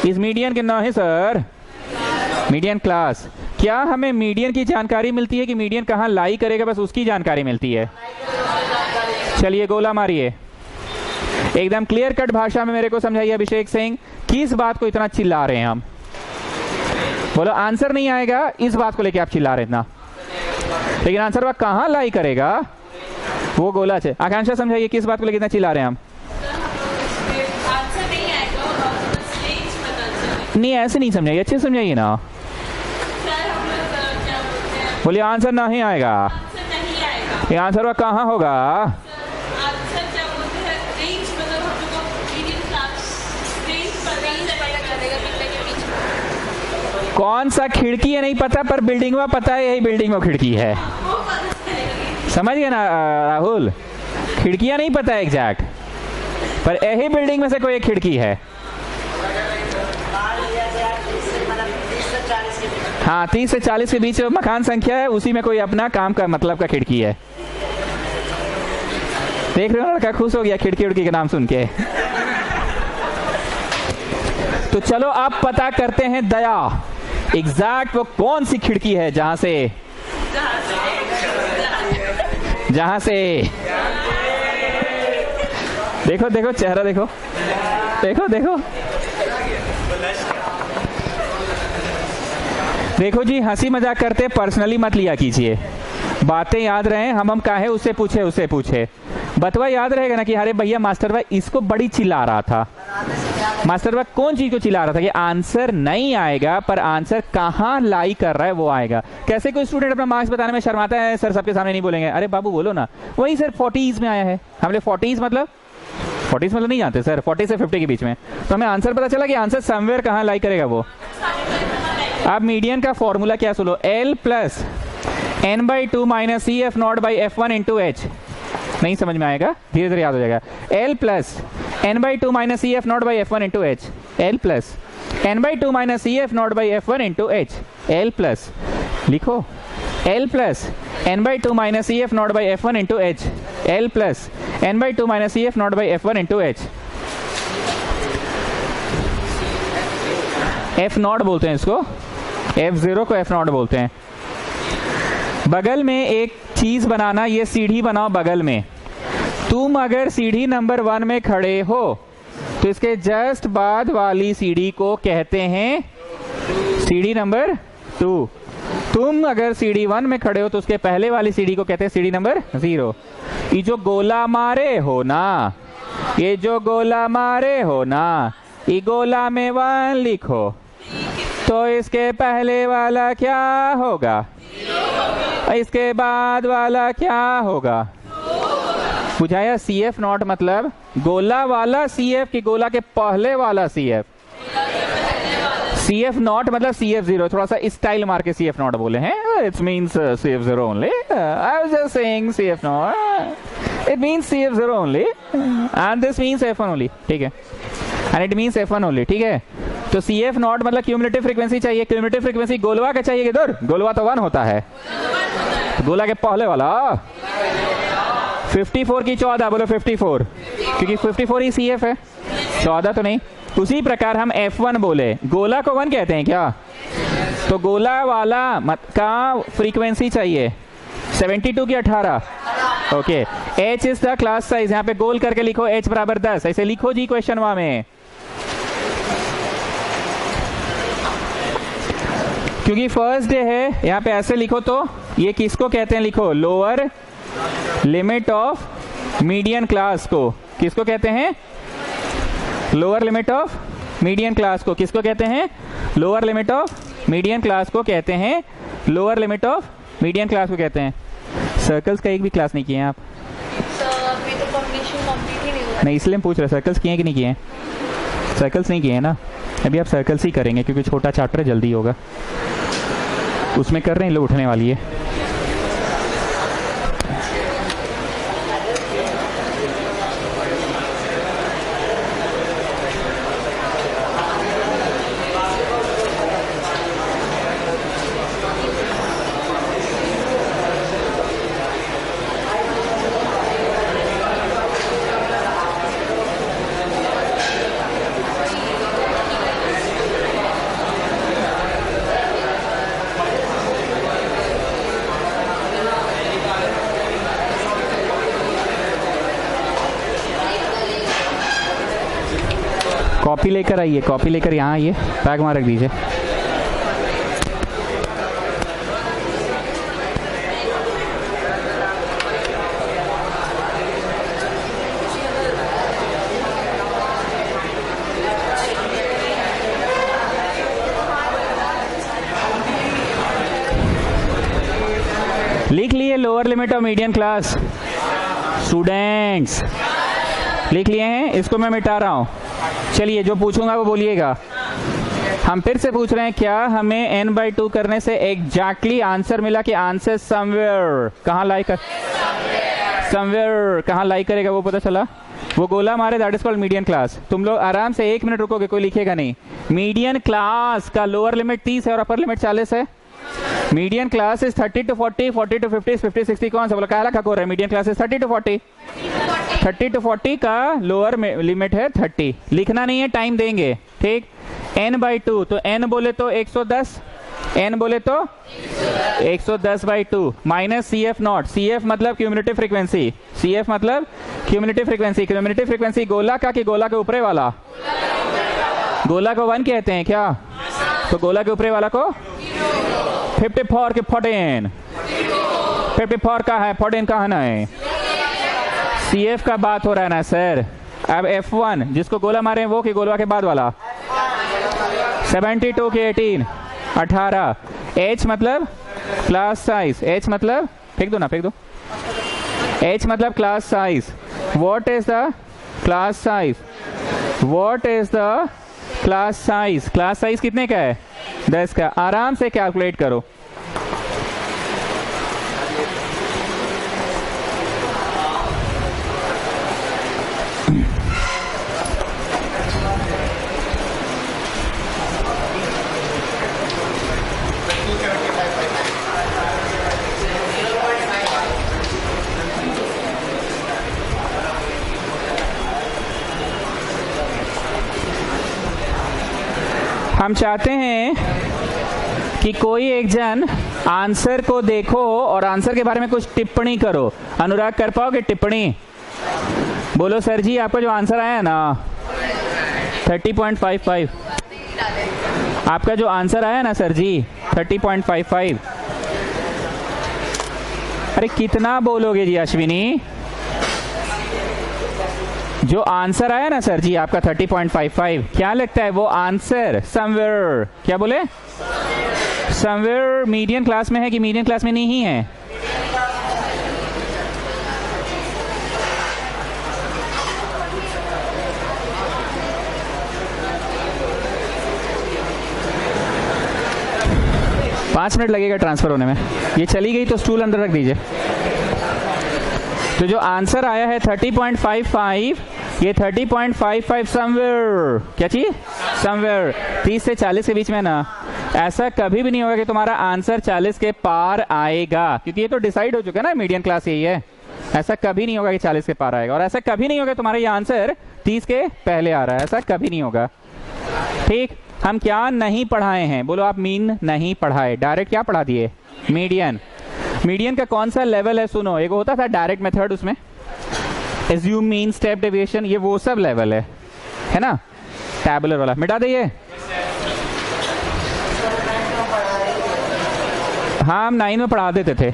[SPEAKER 1] इज मीडियन कितना है सर? Median class. क्या हमें मीडियन की जानकारी मिलती है कि मीडियन कहाँ लाई करेगा, बस उसकी जानकारी मिलती है? चलिए गोला मारिए, एकदम क्लियर कट भाषा में मेरे को समझाइए अभिषेक सिंह, किस बात को इतना चिल्ला रहे हैं हम? बोलो आंसर नहीं आएगा, इस बात को लेके आप चिल्ला रहे इतना, लेकिन आंसर वह कहाँ लाई करेगा वो गोला से। आकांक्षा समझाइए किस बात को लेके इतना चिल्ला रहे हैं हम? नहीं ऐसे नहीं समझाइए, अच्छे समझाइए ना। बोलिए आंसर नहीं आएगा, ये आंसर वह कहाँ होगा? कौन सा खिड़की है नहीं पता, पर बिल्डिंग में पता है, यही बिल्डिंग में खिड़की है। समझ गए ना राहुल? खिड़कियां नहीं पता है एग्जैक्ट, पर यही बिल्डिंग में से कोई एक खिड़की है। हाँ 30 से 40 के बीच मकान संख्या है, उसी में कोई अपना काम का मतलब का खिड़की है। देख रहे हो लड़का खुश हो गया खिड़की उड़की के नाम सुन के। तो चलो आप पता करते हैं दया, एग्जैक्ट वो कौन सी खिड़की है जहां से देखो देखो चेहरा देखो, देखो देखो देखो जी, हंसी मजाक करते पर्सनली मत लिया कीजिए, बातें याद रहे। हम काहे उससे पूछे बतवा याद रहेगा ना कि अरे भैया मास्टर भाई इसको बड़ी चिल्ला रहा था। मास्टर भाई कौन चीज को चिल्ला रहा था? कि आंसर नहीं आएगा, पर आंसर कहाँ लाई कर रहा है वो आएगा। कैसे कोई स्टूडेंट अपना मार्क्स बताने में शर्माता है, सर सबके सामने नहीं बोलेंगे, अरे बाबू बोलो ना, वही सर 40s में आया है। हमने 40s मतलब नहीं जानते सर, 40 से 50 के बीच में, तो हमें आंसर पता चला कि आंसर समवेयर कहाँ लाई करेगा वो। अब मीडियन का फॉर्मूला क्या सुनो, L plus n/2 minus CF0/F1 into H। नहीं समझ में आएगा, धीरे धीरे याद हो जाएगा। L plus n/2 minus CF0/F1 into H, L plus n/2 minus CF0/F1 into H, L plus लिखो L plus n/2 minus CF0/F1 into H, L plus n/2 minus CF0/F1 into H। F0 बोलते हैं इसको, F0 को F0 बोलते हैं। बगल में एक चीज बनाना, ये सीढ़ी बनाओ बगल में। तुम अगर सीढ़ी नंबर 1 में खड़े हो तो इसके जस्ट बाद वाली सीढ़ी को कहते हैं सीढ़ी नंबर 2। तुम अगर सीढ़ी 1 में खड़े हो तो उसके पहले वाली सीढ़ी को कहते हैं सीढ़ी नंबर 0। ये जो गोला मारे हो ना, ये जो गोला मारे हो ना, ये गोला में 1 लिखो तो इसके पहले वाला क्या होगा, इसके बाद वाला क्या होगा? बुझाया? CF0 मतलब गोला वाला CF की गोला के पहले वाला CF। CF0 मतलब CF0, थोड़ा सा स्टाइल मार के CF0 बोले हैं। It means CF0 only, I was just saying CF0, it means CF0 only and this means F1 only, ठीक है, and it means F1 only, ठीक है। तो CF0 मतलब क्यूमुलेटिव फ्रीक्वेंसी चाहिए। क्यूमुलेटिव फ्रीक्वेंसी गोलवा का चाहिए किधर? गोलवा तो 1 होता है, गोला के पहले वाला। 54 की 14 बोलो 54, क्योंकि 54 ही CF है, 14 तो नहीं। उसी प्रकार हम F1 बोले, गोला को 1 कहते हैं क्या? तो गोला वाला का फ्रीक्वेंसी चाहिए 72 की 18, okay. H is the class size, यहाँ पे गोल करके लिखो H बराबर 10, ऐसे लिखो जी क्वेश्चन में, क्योंकि फर्स्ट डे है। यहाँ पे ऐसे लिखो तो ये किसको कहते हैं? लिखो lower limit of median class को किसको कहते हैं? Lower limit of median class को किसको कहते हैं? Lower limit of median class को कहते हैं, lower limit of median class को कहते हैं। सर्कल्स का एक भी क्लास नहीं किए हैं आप?
[SPEAKER 2] अभी तो कंप्लीट ही नहीं हुआ।
[SPEAKER 1] नहीं इसलिए हम पूछ रहे सर्कल्स किए कि नहीं किए? सर्कल्स नहीं किए हैं ना, अभी आप सर्कल्स ही करेंगे क्योंकि छोटा चैप्टर जल्दी होगा, उसमें कर रहे हैं, लोग उठने वाली है। कॉपी लेकर आइए, कॉपी लेकर यहाँ आइए, बैग वहाँ रख दीजिए। लिख लिए lower limit of median class students, लिख लिए हैं, इसको मैं मिटा रहा हूँ। चलिए जो पूछूंगा वो बोलिएगा। हम फिर से पूछ रहे हैं, क्या हमें n/2 करने से एग्जैक्टली आंसर मिला कि आंसर समवेयर कहाँ लाई कर, समवेयर कहाँ लाई करेगा वो पता चला? वो गोला मारे, that is called median class. तुम लोग आराम से 1 मिनट रुकोगे, कोई लिखेगा नहीं। मीडियन क्लास का लोअर लिमिट 30 है और अपर लिमिट 40 है। Median class is 30 to 40, 40 to 50, 50 60 कौन सा बोला? काला खकोर है। Median class is 30 to 40, 30 to 40 का लोअर लिमिट है 30। लिखना नहीं है, टाइम देंगे, ठीक। n/2 तो n बोले तो 110, n बोले तो 110/2 माइनस CF0। CF मतलब क्यूमुलेटिव फ्रीक्वेंसी, CF मतलब क्यूमुलेटिव फ्रीक्वेंसी। क्यूमुलेटिव फ्रीक्वेंसी गोला का कि गोला के ऊपरे वाला? गोला को 1 कहते हैं क्या? तो गोला के ऊपरे वाला को 54 के 14, 54 का है, 14 का है ना है। CF का बात हो रहा है ना सर। अब F1 जिसको गोला मारे हैं वो कि गोला के बाद वाला? 72 के 18, 18। H मतलब क्लास साइज, H मतलब फेंक दो ना, फेंक दो। H मतलब class size. What is the class size? What is the class size? Class size कितने का है? 10 का। आराम से कैलकुलेट करो। हम चाहते हैं कि कोई एक जन आंसर को देखो और आंसर के बारे में कुछ टिप्पणी करो। अनुराग कर पाओगे टिप्पणी? बोलो सर जी, आपका जो आंसर आया है ना 30.55, आपका जो आंसर आया ना सर जी 30.55। अरे कितना बोलोगे जी अश्विनी? जो आंसर आया ना सर जी आपका 30.55, क्या लगता है वो आंसर समवेयर, क्या बोले, समवेयर मीडियन क्लास में है कि मीडियन क्लास में नहीं है? पाँच मिनट लगेगा ट्रांसफर होने में। ये चली गई तो स्टूल अंदर रख दीजिए। तो जो आंसर आया है 30.55, ये 30.55 समवेयर, क्या चीज? समवेयर 30 से 40 के बीच में ना। ऐसा कभी भी नहीं होगा कि तुम्हारा आंसर 40 के पार आएगा, क्योंकि ये तो डिसाइड हो चुका है ना मीडियन क्लास यही है। ऐसा कभी नहीं होगा कि 40 के पार आएगा, और ऐसा कभी नहीं होगा तुम्हारा ये आंसर 30 के पहले आ रहा है, ऐसा कभी नहीं होगा। ठीक, हम क्या नहीं पढ़ाए हैं? बोलो आप मीन नहीं पढ़ाए, डायरेक्ट क्या पढ़ा दिए? मीडियन। मीडियन का कौन सा लेवल है? सुनो, एक होता था डायरेक्ट मेथड, उसमें एज्यूम मीन, स्टेप डेविएशन, ये वो सब लेवल है ना, टैबुलर वाला। मिटा दे हाँ, हम 9 में पढ़ा देते थे।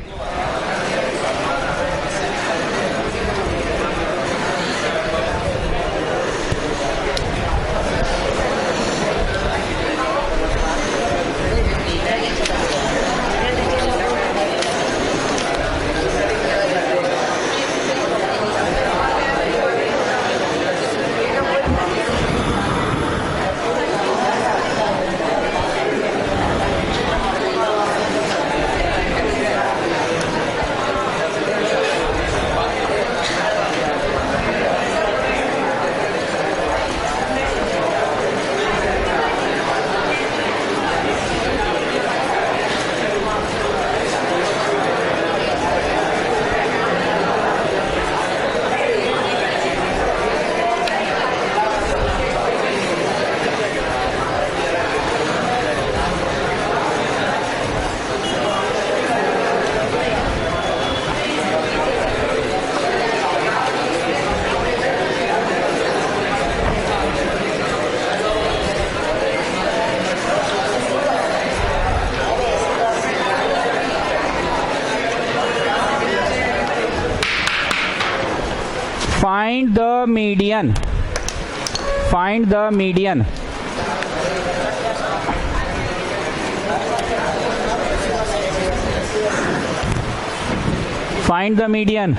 [SPEAKER 1] Find the median, find the median. Find the median.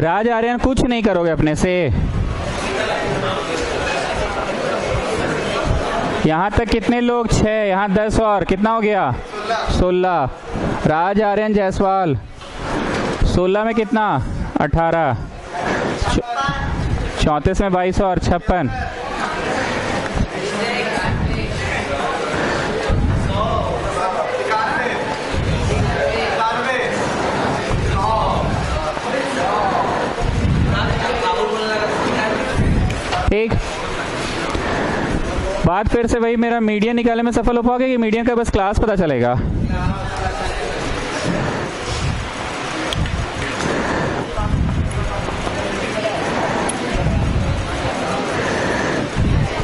[SPEAKER 1] Raj Aryan कुछ नहीं करोगे अपने से? यहाँ तक कितने लोग? 6, यहाँ 10 और कितना हो गया? 16। राज आर्यन जायसवाल 16 में कितना? 18। 34 में 22 और 56। एक बात फिर से वही, मेरा मीडियन निकालने में सफल हो पाओगे कि मीडियन का बस क्लास पता चलेगा?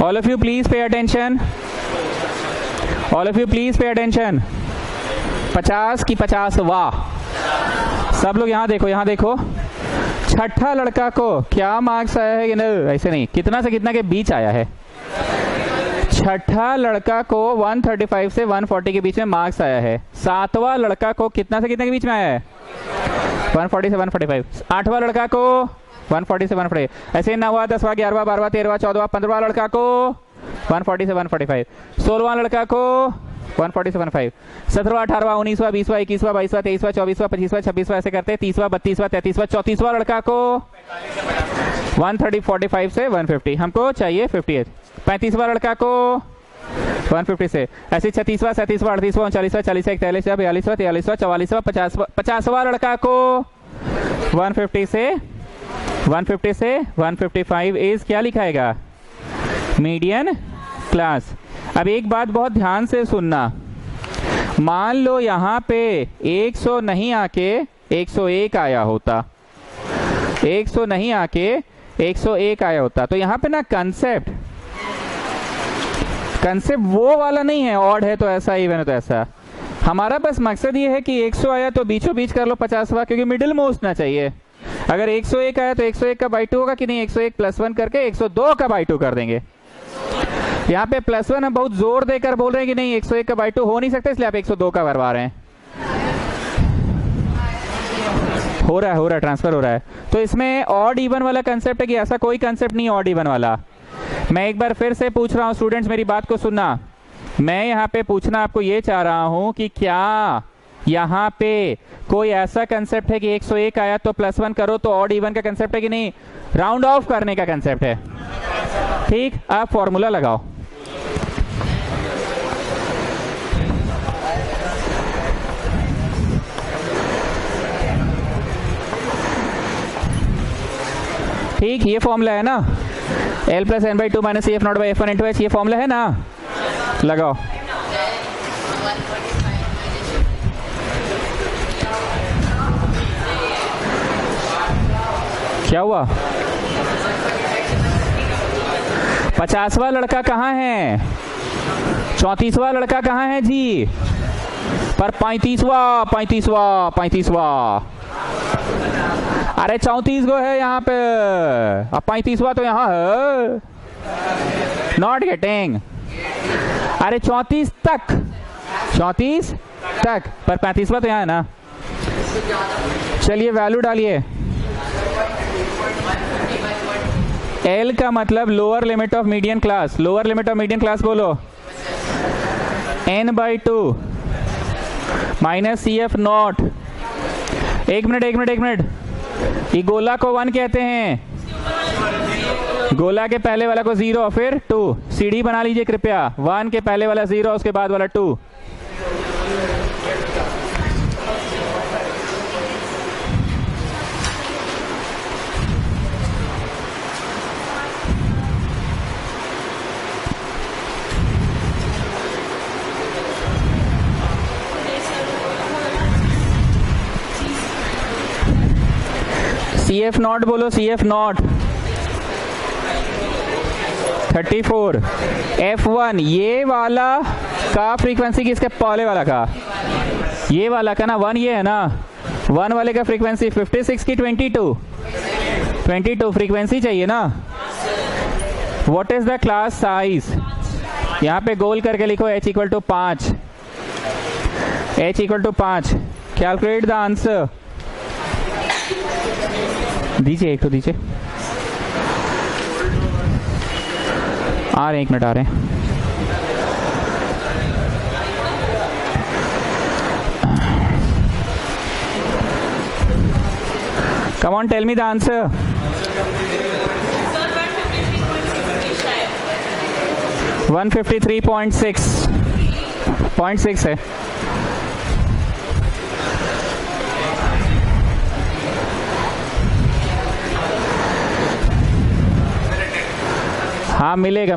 [SPEAKER 1] All of you please pay attention, all of you please pay attention. 50 की 50 वाह। सब लोग यहाँ देखो, यहाँ देखो। छठा लड़का को क्या मार्क्स आया है? कि नहीं, ऐसे नहीं, कितना से कितना के बीच आया है। छठा लड़का को 135 से 140 के बीच में मार्क्स आया है। सातवां लड़का को कितना से कितने के बीच में आया है? 140 से 145। आठवां लड़का को 140 से 140। ऐसे 9वां 10वां 11वां 12वां 13वां 14वां 15वां लड़का को 140 से 145। 16वां लड़का को 140 से 145। 17वां 18वां 19वां 20वां 21वां 22वां 23वां 24वां 25वां 26वां ऐसे करते हैं। 30वां 32वां 33वां 34वां लड़का को 130 45 से 150। हमको चाहिए 58। 35वां लड़का को 150 से ऐसे 36वां 37वां 38वां 39वां 40 41 42वां 43वां 44वां 50वां लड़का को 150 से 155 इज क्या लिखाएगा? Median class. अब एक बात बहुत ध्यान से सुनना, मान लो यहाँ पे 100 नहीं आके 101 आया होता, 100 नहीं आके 101 आया होता, तो यहाँ पे ना कंसेप्ट वो वाला नहीं है, ऑड है तो ऐसा, इवन है तो ऐसा। हमारा बस मकसद ये है कि 100 आया तो बीचों बीच कर लो 50वां, क्योंकि मिडिल मोस्ट ना चाहिए। अगर 101 आया तो 101 का बाई 2 होगा कि नहीं? 101 + 1 करके 102 का बाई 2 कर देंगे। यहाँ पे +1 हम बहुत जोर देकर बोल रहे हैं कि नहीं 101 का बाई 2 हो नहीं सकता, इसलिए आप 102 का करवा रहे हैं। हो रहा है ट्रांसफर हो रहा है। तो इसमें ऑड इवन वाला कंसेप्ट है कि ऐसा कोई कंसेप्ट नहीं ऑड इवन वाला। मैं एक बार फिर से पूछ रहा हूँ स्टूडेंट्स, मेरी बात को सुनना। मैं यहाँ पे पूछना आपको ये चाह रहा हूँ कि क्या यहाँ पे कोई ऐसा कंसेप्ट है कि 101 आया तो +1 करो तो ऑड इवन का कंसेप्ट है कि नहीं? राउंड ऑफ करने का कंसेप्ट है। ठीक, अब फॉर्मूला लगाओ। ठीक, ये फॉर्मूला है ना, L + n/2 - CF0/F1 × H, ये फॉर्मूला है ना, लगाओ। क्या हुआ? 50वां लड़का कहाँ है? 34वां लड़का कहाँ है जी? पर 35वां अरे 34 गो है यहाँ पे, अब 35वां तो यहाँ है। Not getting. अरे 34 तक पर 35वां तो यहाँ है ना। चलिए वैल्यू डालिए। L का मतलब lower limit of median class. Lower limit of median class बोलो, n/2 - CF0। एक मिनट, ये गोला को 1 कहते हैं, गोला के पहले वाला को 0 फिर 2। सीढ़ी बना लीजिए कृपया, 1 के पहले वाला 0 उसके बाद वाला 2। CF0 बोलो, CF0 34। F1 ये वाला का फ्रीक्वेंसी किसके? पहले वाला का, ये वाला का ना, 1 ये है ना, 1 वाले का फ्रीक्वेंसी 56 की 22 फ्रीक्वेंसी चाहिए ना। What is the class size? यहाँ पे गोल करके लिखो h = 5। h = 5। Calculate the answer. दीजिए, एक तो दीजिए। आ रहे हैं, 1 मिनट आ रहे हैं। Come on, tell me the answer. 153.6 है। हाँ मिलेगा।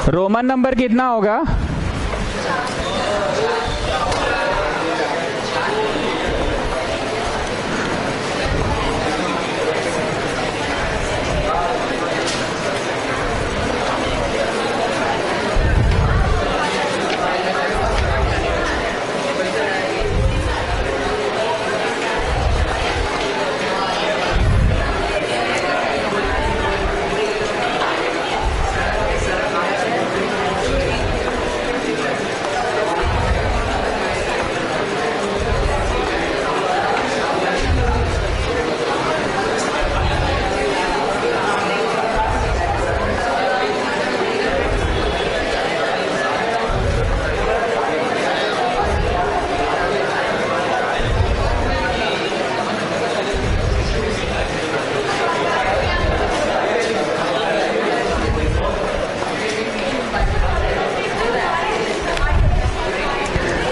[SPEAKER 1] रोमन नंबर कितना होगा?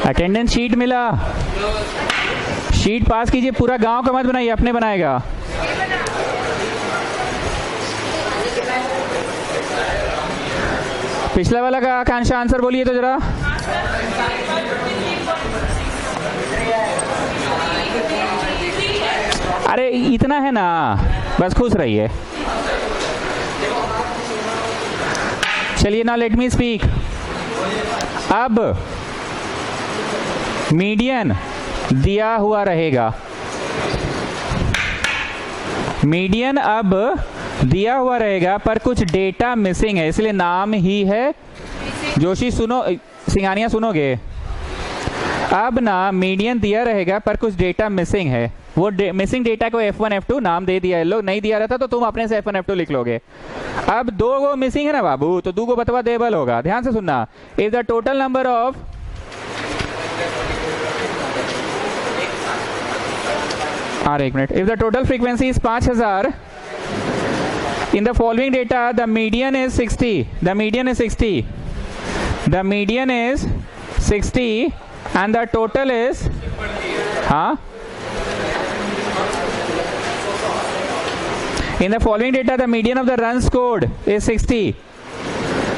[SPEAKER 1] अटेंडेंस शीट मिला? शीट पास कीजिए। पूरा गांव का मत बनाइए, अपने बनाएगा। पिछला वाला का आकांक्षा आंसर बोलिए तो जरा। अरे इतना है ना, बस खुश रहिए। चलिए ना, लेट मी स्पीक। अब मीडियन दिया हुआ रहेगा, मीडियन अब दिया हुआ रहेगा पर कुछ डेटा मिसिंग है, इसलिए नाम ही है। जोशी सुनो, सिंघानिया सुनोगे? अब ना मीडियन दिया रहेगा पर कुछ डेटा मिसिंग है। वो मिसिंग डेटा को F1 F2 नाम दे दिया है लोग, नहीं दिया रहता तो तुम अपने से F1 F2 लिख लोगे। अब 2 को मिसिंग है ना बाबू, तो 2 को बतवा देबल होगा। ध्यान से सुनना, if the total number of एक मिनट, if the total frequency is 5000 in the following data, the median is 60, the median is 60, the median is 60 and the total is in the following data the median of the runs scored is 60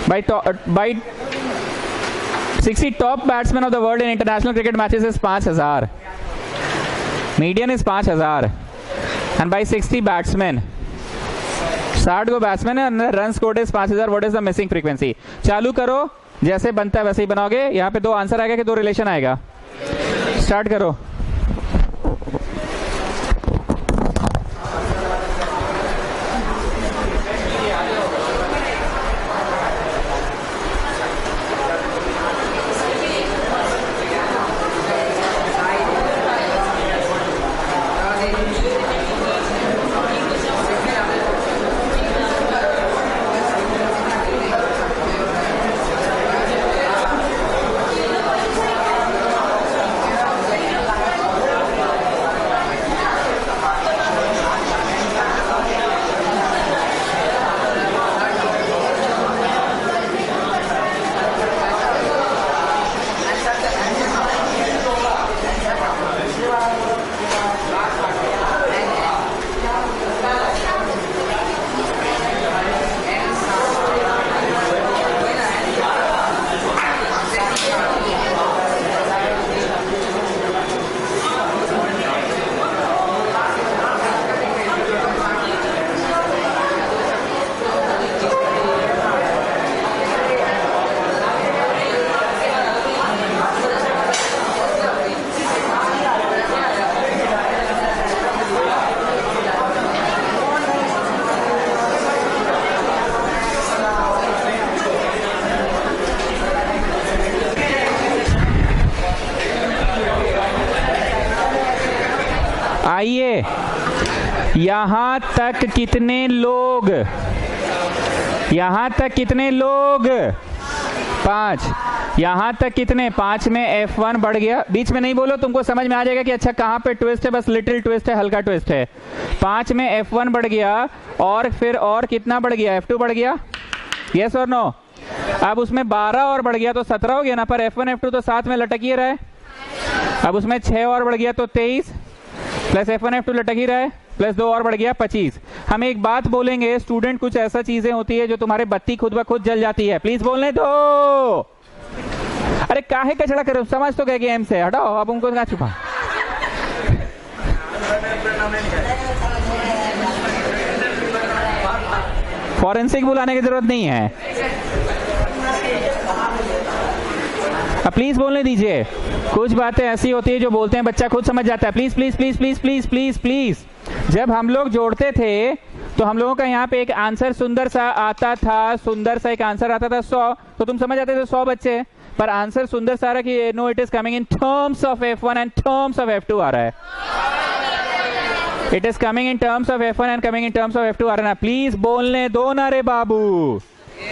[SPEAKER 1] by 60 top batsmen of the world in international cricket matches is 5000, median is 5000 and by 60 batsmen 60 को batsman है, run scored is 5000, what is the missing frequency. चालू करो, जैसे बनता है वैसे ही बनाओगे। यहाँ पे 2 आंसर आएगा कि 2 रिलेशन आएगा। स्टार्ट करो। आइए, यहां तक कितने लोग, यहां तक कितने लोग, 5, यहां तक कितने, 5 में F1 बढ़ गया। बीच में नहीं बोलो, तुमको समझ में आ जाएगा कि अच्छा कहां पे ट्विस्ट है, बस लिटिल ट्विस्ट है, हल्का ट्विस्ट है। 5 में F1 बढ़ गया और फिर और कितना बढ़ गया, F2 बढ़ गया, यस और नो। अब उसमें 12 और बढ़ गया तो 17 हो गया ना, पर F1 F2 तो साथ में लटक ही रहा है। अब उसमें 6 और बढ़ गया तो 23 प्लस F1 F2 लटक ही रहा है, प्लस 2 और बढ़ गया 25। हम एक बात बोलेंगे स्टूडेंट, कुछ ऐसा चीजें होती है जो तुम्हारे बत्ती खुद ब खुद जल जाती है, प्लीज बोलने दो। अरे काहे कचड़ा करो, समझ तो गए गेम से, हटाओ अब उनको कहाँ छुपा। फॉरेंसिक बुलाने की जरूरत नहीं है, प्लीज बोलने दीजिए। कुछ बातें ऐसी होती है जो बोलते हैं बच्चा खुद समझ जाता है। Please please please please please please please. जब हम लोग जोड़ते थे तो हम लोगों का यहाँ पे एक आंसर सुंदर सा आता था, सुंदर सा एक आंसर आता था 100, तो तुम समझ जाते थे 100 बच्चे, पर आंसर सुंदर सा रहा कि no it is coming in terms of F1 and terms of F2 आ रहा है। It is coming in terms of F1 and coming in terms of F2 आ रहा है ना, प्लीज बोलने दो ना रे बाबू।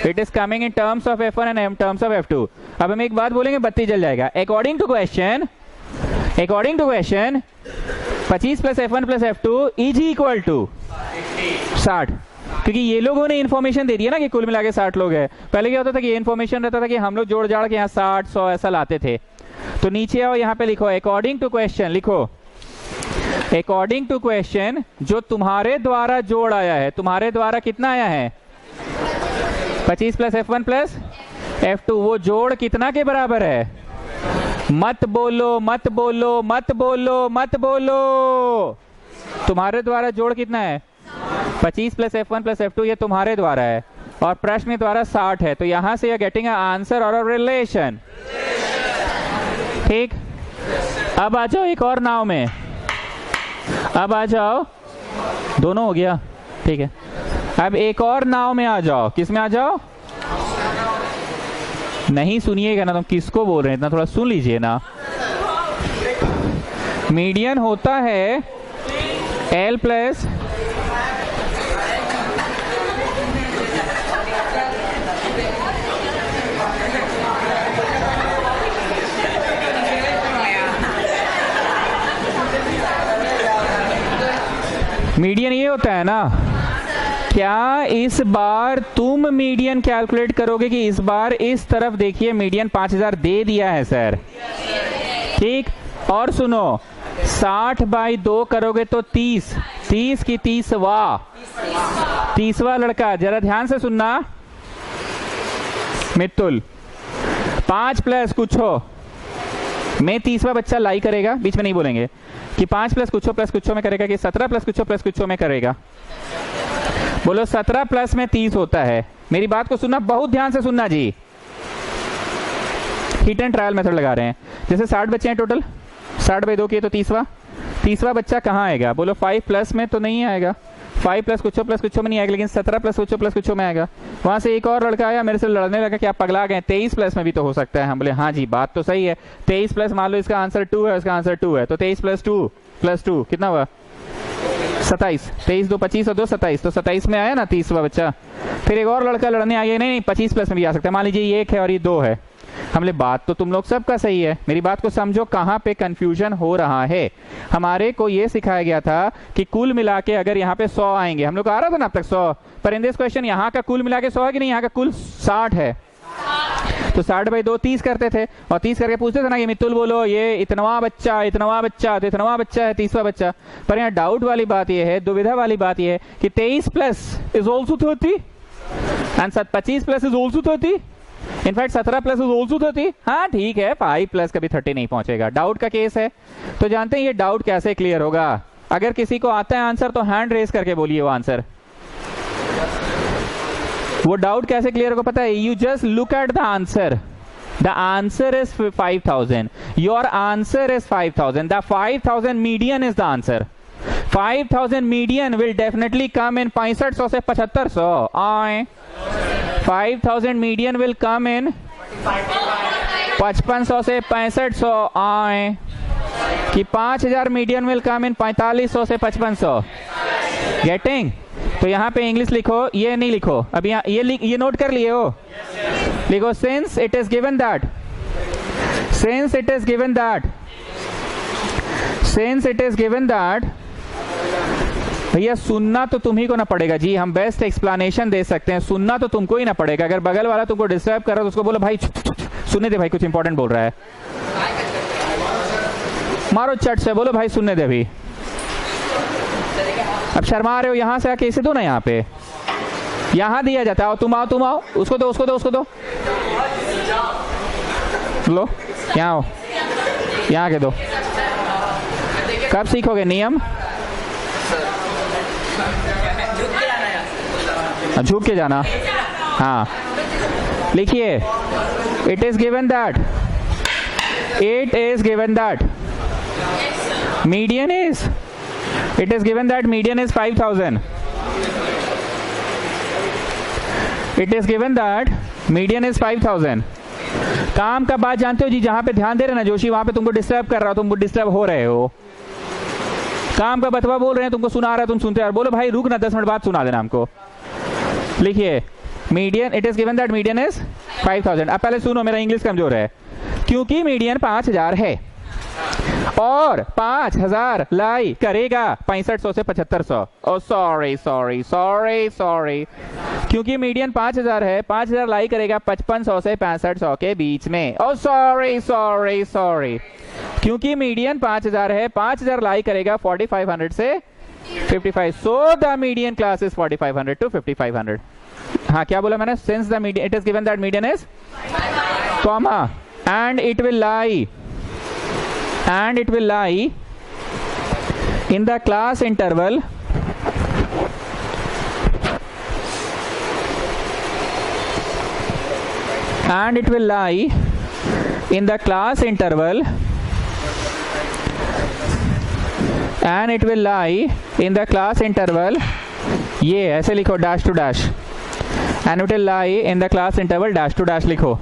[SPEAKER 1] It is coming in terms of F1 and terms of F2। अब हम एक बात बोलेंगे, बत्ती जल जाएगा। According to question 25 plus F1 plus F2 is equal to 60, क्योंकि ये लोगों ने इन्फॉर्मेशन दे दिया ना कि कुल मिला के 60 लोग हैं। पहले क्या होता था कि ये इन्फॉर्मेशन रहता था कि हम लोग जोड़ जाड़ के यहाँ 60 100 ऐसा लाते थे। तो नीचे आओ, यहाँ पे लिखो अकॉर्डिंग टू क्वेश्चन, लिखो अकॉर्डिंग टू क्वेश्चन, जो तुम्हारे द्वारा जोड़ आया है, तुम्हारे द्वारा कितना आया है 25 प्लस F1 प्लस F2, वो जोड़ कितना के बराबर है? मत बोलो मत बोलो मत बोलो मत बोलो। तुम्हारे द्वारा जोड़ कितना है? 25 प्लस F1 प्लस F2, ये तुम्हारे द्वारा है और प्रश्न द्वारा 60 है। तो यहां से यह गेटिंग आंसर और रिलेशन। ठीक, अब आ जाओ एक और नाव में, अब आ जाओ, दोनों हो गया, ठीक है। अब एक और नाव में आ जाओ, किस में आ जाओ? नहीं सुनिएगा ना, तुम किसको बोल रहे हैं, इतना थोड़ा सुन लीजिए ना। मीडियन होता है L प्लस मीडियन ये होता है ना। क्या इस बार तुम मीडियन कैलकुलेट करोगे कि इस बार इस तरफ देखिए मीडियन 5000 दे दिया है सर, ठीक। और सुनो 60/2 करोगे तो 30, 30 की 30वां लड़का, जरा ध्यान से सुनना मित्तुल। 5 प्लस कुछ हो में 30वां बच्चा लाई करेगा, बीच में नहीं बोलेंगे कि 5 प्लस कुछ हो में करेगा कि 17 प्लस कुछ हो में करेगा। बोलो 17 प्लस में 30 होता है। मेरी बात को सुनना, बहुत ध्यान से सुनना जी। हिट एंड ट्रायल मेथड लगा रहे हैं। जैसे 60 बच्चे हैं टोटल, 60/2 किए तो 30वां बच्चा कहाँ आएगा? बोलो 5 प्लस में तो नहीं आएगा, 5 प्लस कुछ में नहीं आएगा, लेकिन 17 प्लस कुछ में आएगा। वहां से एक और लड़का आया, मेरे से लड़ने लगा कि आप पगला गए, 23 प्लस में भी तो हो सकता है। हम बोले हाँ जी बात तो सही है। 23 प्लस मान लो इसका आंसर 2 है, इसका आंसर 2 है, तो 23 प्लस 2 कितना हुआ? 27। 23 2 25 और 2 27, तो 27 में आया ना 30वां बच्चा। फिर एक और लड़का लड़ने आ गया, नहीं 25 प्लस में भी आ सकता है। मान लीजिए ये 1 है और ये 2 है। हमले बात तो तुम लोग सबका सही है, मेरी बात को समझो कहाँ पे कंफ्यूजन हो रहा है। हमारे को ये सिखाया गया था कि कुल मिला के अगर यहाँ पे 100 आएंगे, हम लोग आ रहा था ना अब तक 100, पर इन दिस क्वेश्चन यहाँ का कुल मिला के 100 है कि नहीं? यहाँ का कुल 60 है, तो 60/2 30 करते थे और 30 करके पूछते थे ना कि मित्तुल बोलो ये इतनवा बच्चा तो इतनवा बच्चा है 30वां बच्चा। पर यहाँ डाउट वाली बात ये है, दुविधा वाली बात ये है कि 23 plus is also 30 and 25 plus is also 30, in fact 17 plus is also 30। हाँ ठीक है, 5 प्लस कभी 30 नहीं पहुंचेगा, डाउट का केस है। तो जानते हैं ये डाउट कैसे क्लियर होगा? अगर किसी को आता है आंसर तो हैंड रेस करके बोलिए वो आंसर। वो डाउट कैसे क्लियर होगा पता है? You just look at the answer. The answer is 5000, your answer is 5000, the 5000 median is the answer. 5000 median will definitely come in 6500 से 7500 आए। 5000 मीडियन विल कम इन 5500 से 6500 आए कि 5000 मीडियन विल कम इन 4500 से 5500। गेटिंग? तो यहाँ पे इंग्लिश लिखो, ये नहीं लिखो अब, यहाँ ये नोट कर लिए हो। लिखो since it is given that, since it is given that, since it is given that. भैया सुनना तो तुम्ही को ना पड़ेगा जी, हम बेस्ट एक्सप्लेनेशन दे सकते हैं, सुनना तो तुमको ही ना पड़ेगा। अगर बगल वाला तुमको डिस्टर्ब कर रहा है तो उसको बोलो भाई सुनने दे भाई, कुछ इंपॉर्टेंट बोल रहा है। मारो चट से, बोलो भाई सुनने दे अभी। अब शर्मा रहे हो, यहां से आके इसे दो ना, यहाँ पे यहां दिया जाता है। तुम आओ, उसको दो लो, यहाँ आओ, यहाँ के दो। कब सीखोगे नियम? झुक के जाना। हाँ लिखिए, it is given that median is, it is given that median is 5000. It is given that median is 5000. काम का बात जानते हो जी, जहां पे ध्यान दे रहे ना जोशी, वहां पे तुमको डिस्टर्ब कर रहा हो, तुमको डिस्टर्ब हो रहे हो। काम का बतवा बोल रहे हैं, तुमको सुना रहा है, तुम सुनते हो। बोलो भाई रुक ना, 10 मिनट बाद सुना देना हमको। लिखिए median, it is given that median is 5000। अब पहले सुनो, मेरा इंग्लिश कमजोर है। क्योंकि मीडियन 5000 है और 5000 लाई करेगा 6500 से 7500। ओ सॉरी, क्योंकि मीडियन 5000 है, 5000 लाई करेगा 5500 से 6500 के बीच में। ओ सॉरी, क्योंकि मीडियन 5000 है, 5000 लाई करेगा 4500 से 55। So the median class is 4500 to 5500। हाँ क्या बोला मैंने? Since the median, it is given that median is comma and it will lie in the class interval ये ऐसे लिखो, dash to dash, and it will lie in the class interval dash to dash लिखो,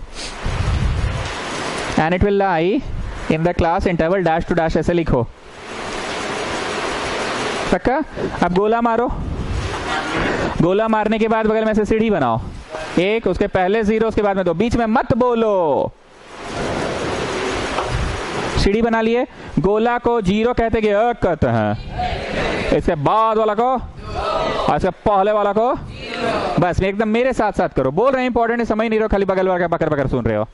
[SPEAKER 1] and it will lie in the class interval dash to dash ऐसे लिखो। पक्का? अब गोला मारो, गोला मारने के बाद बगल में से सीढ़ी बनाओ, एक, उसके पहले 0, उसके बाद में 2, बीच में मत बोलो। सीढ़ी बना लिए, गोला को 0 कहते कहते हैं, इसके बाद वाला को और इसके पहले वाला को, बस एकदम मेरे साथ साथ करो। बोल रहे हैं इंपॉर्टेंट है, समझ नहीं रहे हो, खाली बगल वाला बकर बकर सुन रहे हो।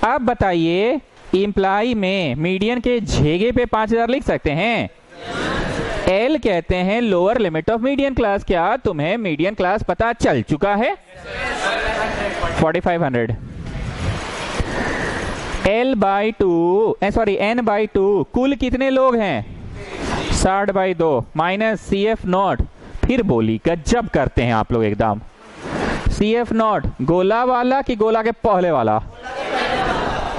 [SPEAKER 1] अब बताइए इम्प्लाई में मीडियन के झेगे पे 5000 लिख सकते हैं? एल कहते हैं lower limit of median class. क्या तुम्हें मीडियन क्लास पता चल चुका है? 4500 L by 2 sorry N by 2 कुल कितने लोग हैं? 60/2 माइनस CF नॉट। फिर बोली गजब करते हैं आप लोग एकदम। CF नॉट गोला वाला कि गोला के पहले वाला?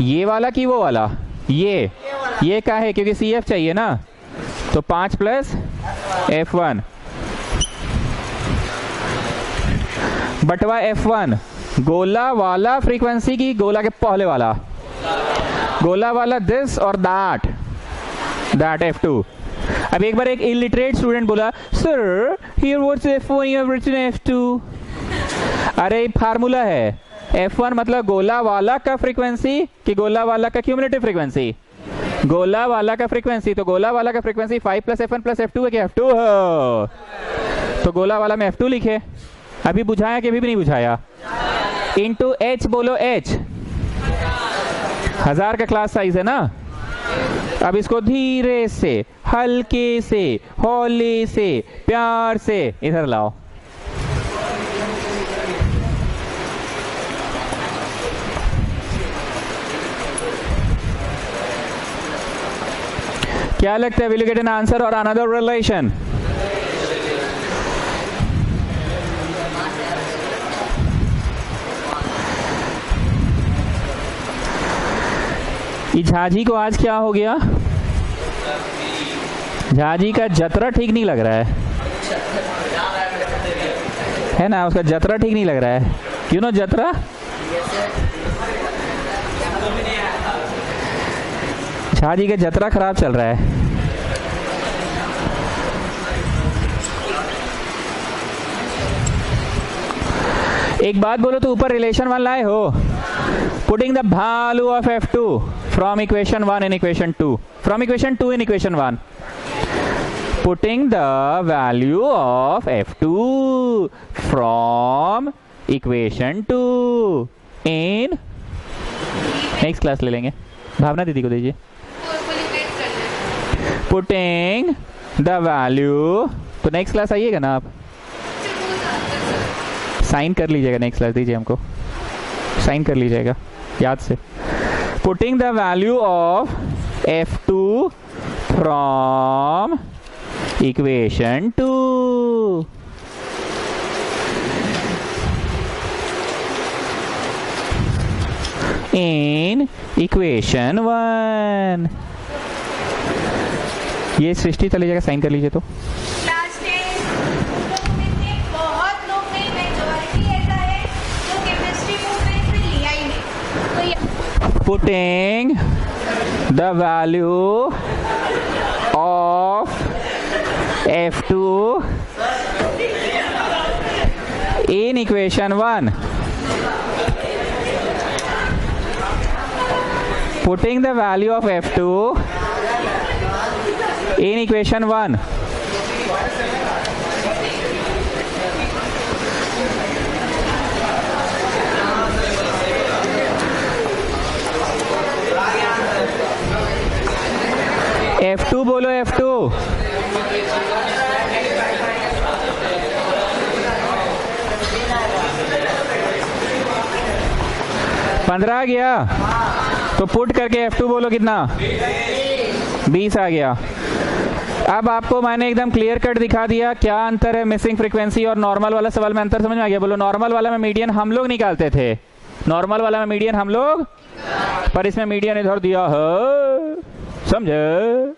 [SPEAKER 1] ये वाला कि वो वाला? ये का है क्योंकि CF चाहिए ना, तो 5 प्लस F1 बटवा F1 गोला वाला फ्रीक्वेंसी की गोला के पहले वाला? गोला वाला दिस और दैट F2। अब एक बार एक इलिटरेट स्टूडेंट बोला, sir here what's F1 you have written F2। अरे फार्मूला है, F1 मतलब गोला वाला का फ्रीक्वेंसी कि गोला वाला का क्यूमुलेटिव फ्रीक्वेंसी? गोला वाला का फ्रीक्वेंसी, तो गोला वाला का frequency 5 plus F1 plus F2 है कि F2 हो, तो गोला वाला में F2 लिखे। अभी बुझाया कि अभी भी नहीं बुझाया? इंटू H बोलो, H 1000 का क्लास साइज है ना। अब इसको धीरे से, हल्के से, हौले से, प्यार से इधर लाओ। क्या लगता है, will you get an answer और अनदर रिलेशन? झाजी को आज क्या हो गया? झाजी का जतरा ठीक नहीं लग रहा है ना, उसका जतरा ठीक नहीं लग रहा है। क्यों ना जतरा? झाजी का जतरा खराब चल रहा है। एक बात बोलो, तो ऊपर रिलेशन 1 लाए हो? Putting the value of F2 from equation 1 in equation 2, from equation 2 in equation 1, putting the value of F2 from equation 2 in next class ले लेंगे, भावना दीदी को दीजिए। putting the value, तो नेक्स्ट क्लास आइएगा ना आप, साइन कर लीजिएगा, नेक्स्ट क्लास दीजिए हमको, साइन कर लीजिएगा याद से। Putting the value of F2 from equation 2 in equation 1। ये सृष्टि चली जाएगा, साइन कर लीजिए। तो putting the value of F2 in equation 1, putting the value of F2 in equation 1, F2 बोलो, F2 15 आ गया, तो पुट करके F2 बोलो कितना? 20 आ गया। अब आपको मैंने एकदम क्लियर कट दिखा दिया क्या अंतर है मिसिंग फ्रीक्वेंसी और नॉर्मल वाला। सवाल में अंतर समझ में आ गया? बोलो। नॉर्मल वाला में मीडियन हम लोग निकालते थे, नॉर्मल वाला में मीडियन हम लोग, पर इसमें मीडियन इधर दिया है, समझे?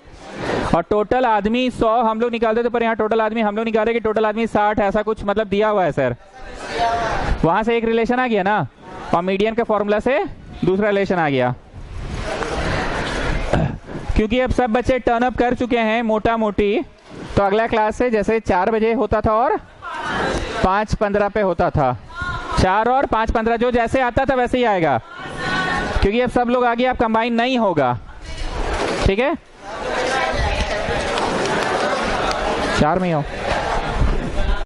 [SPEAKER 1] और टोटल आदमी 100 हम लोग निकालते थे, पर यहाँ टोटल आदमी हम लोग निकाले कि टोटल आदमी 60, ऐसा कुछ मतलब दिया हुआ है सर। वहां से एक रिलेशन आ गया ना, और मीडियन के फॉर्मूला से दूसरा रिलेशन आ गया। क्योंकि अब सब बच्चे टर्न अप कर चुके हैं मोटा मोटी, तो अगला क्लास से जैसे 4 बजे होता था और 5:15 पे होता था, 4 और 5:15 जो जैसे आता था वैसे ही आएगा, क्योंकि अब सब लोग आगे, अब कंबाइन नहीं होगा, ठीक है। 4 में ही हो।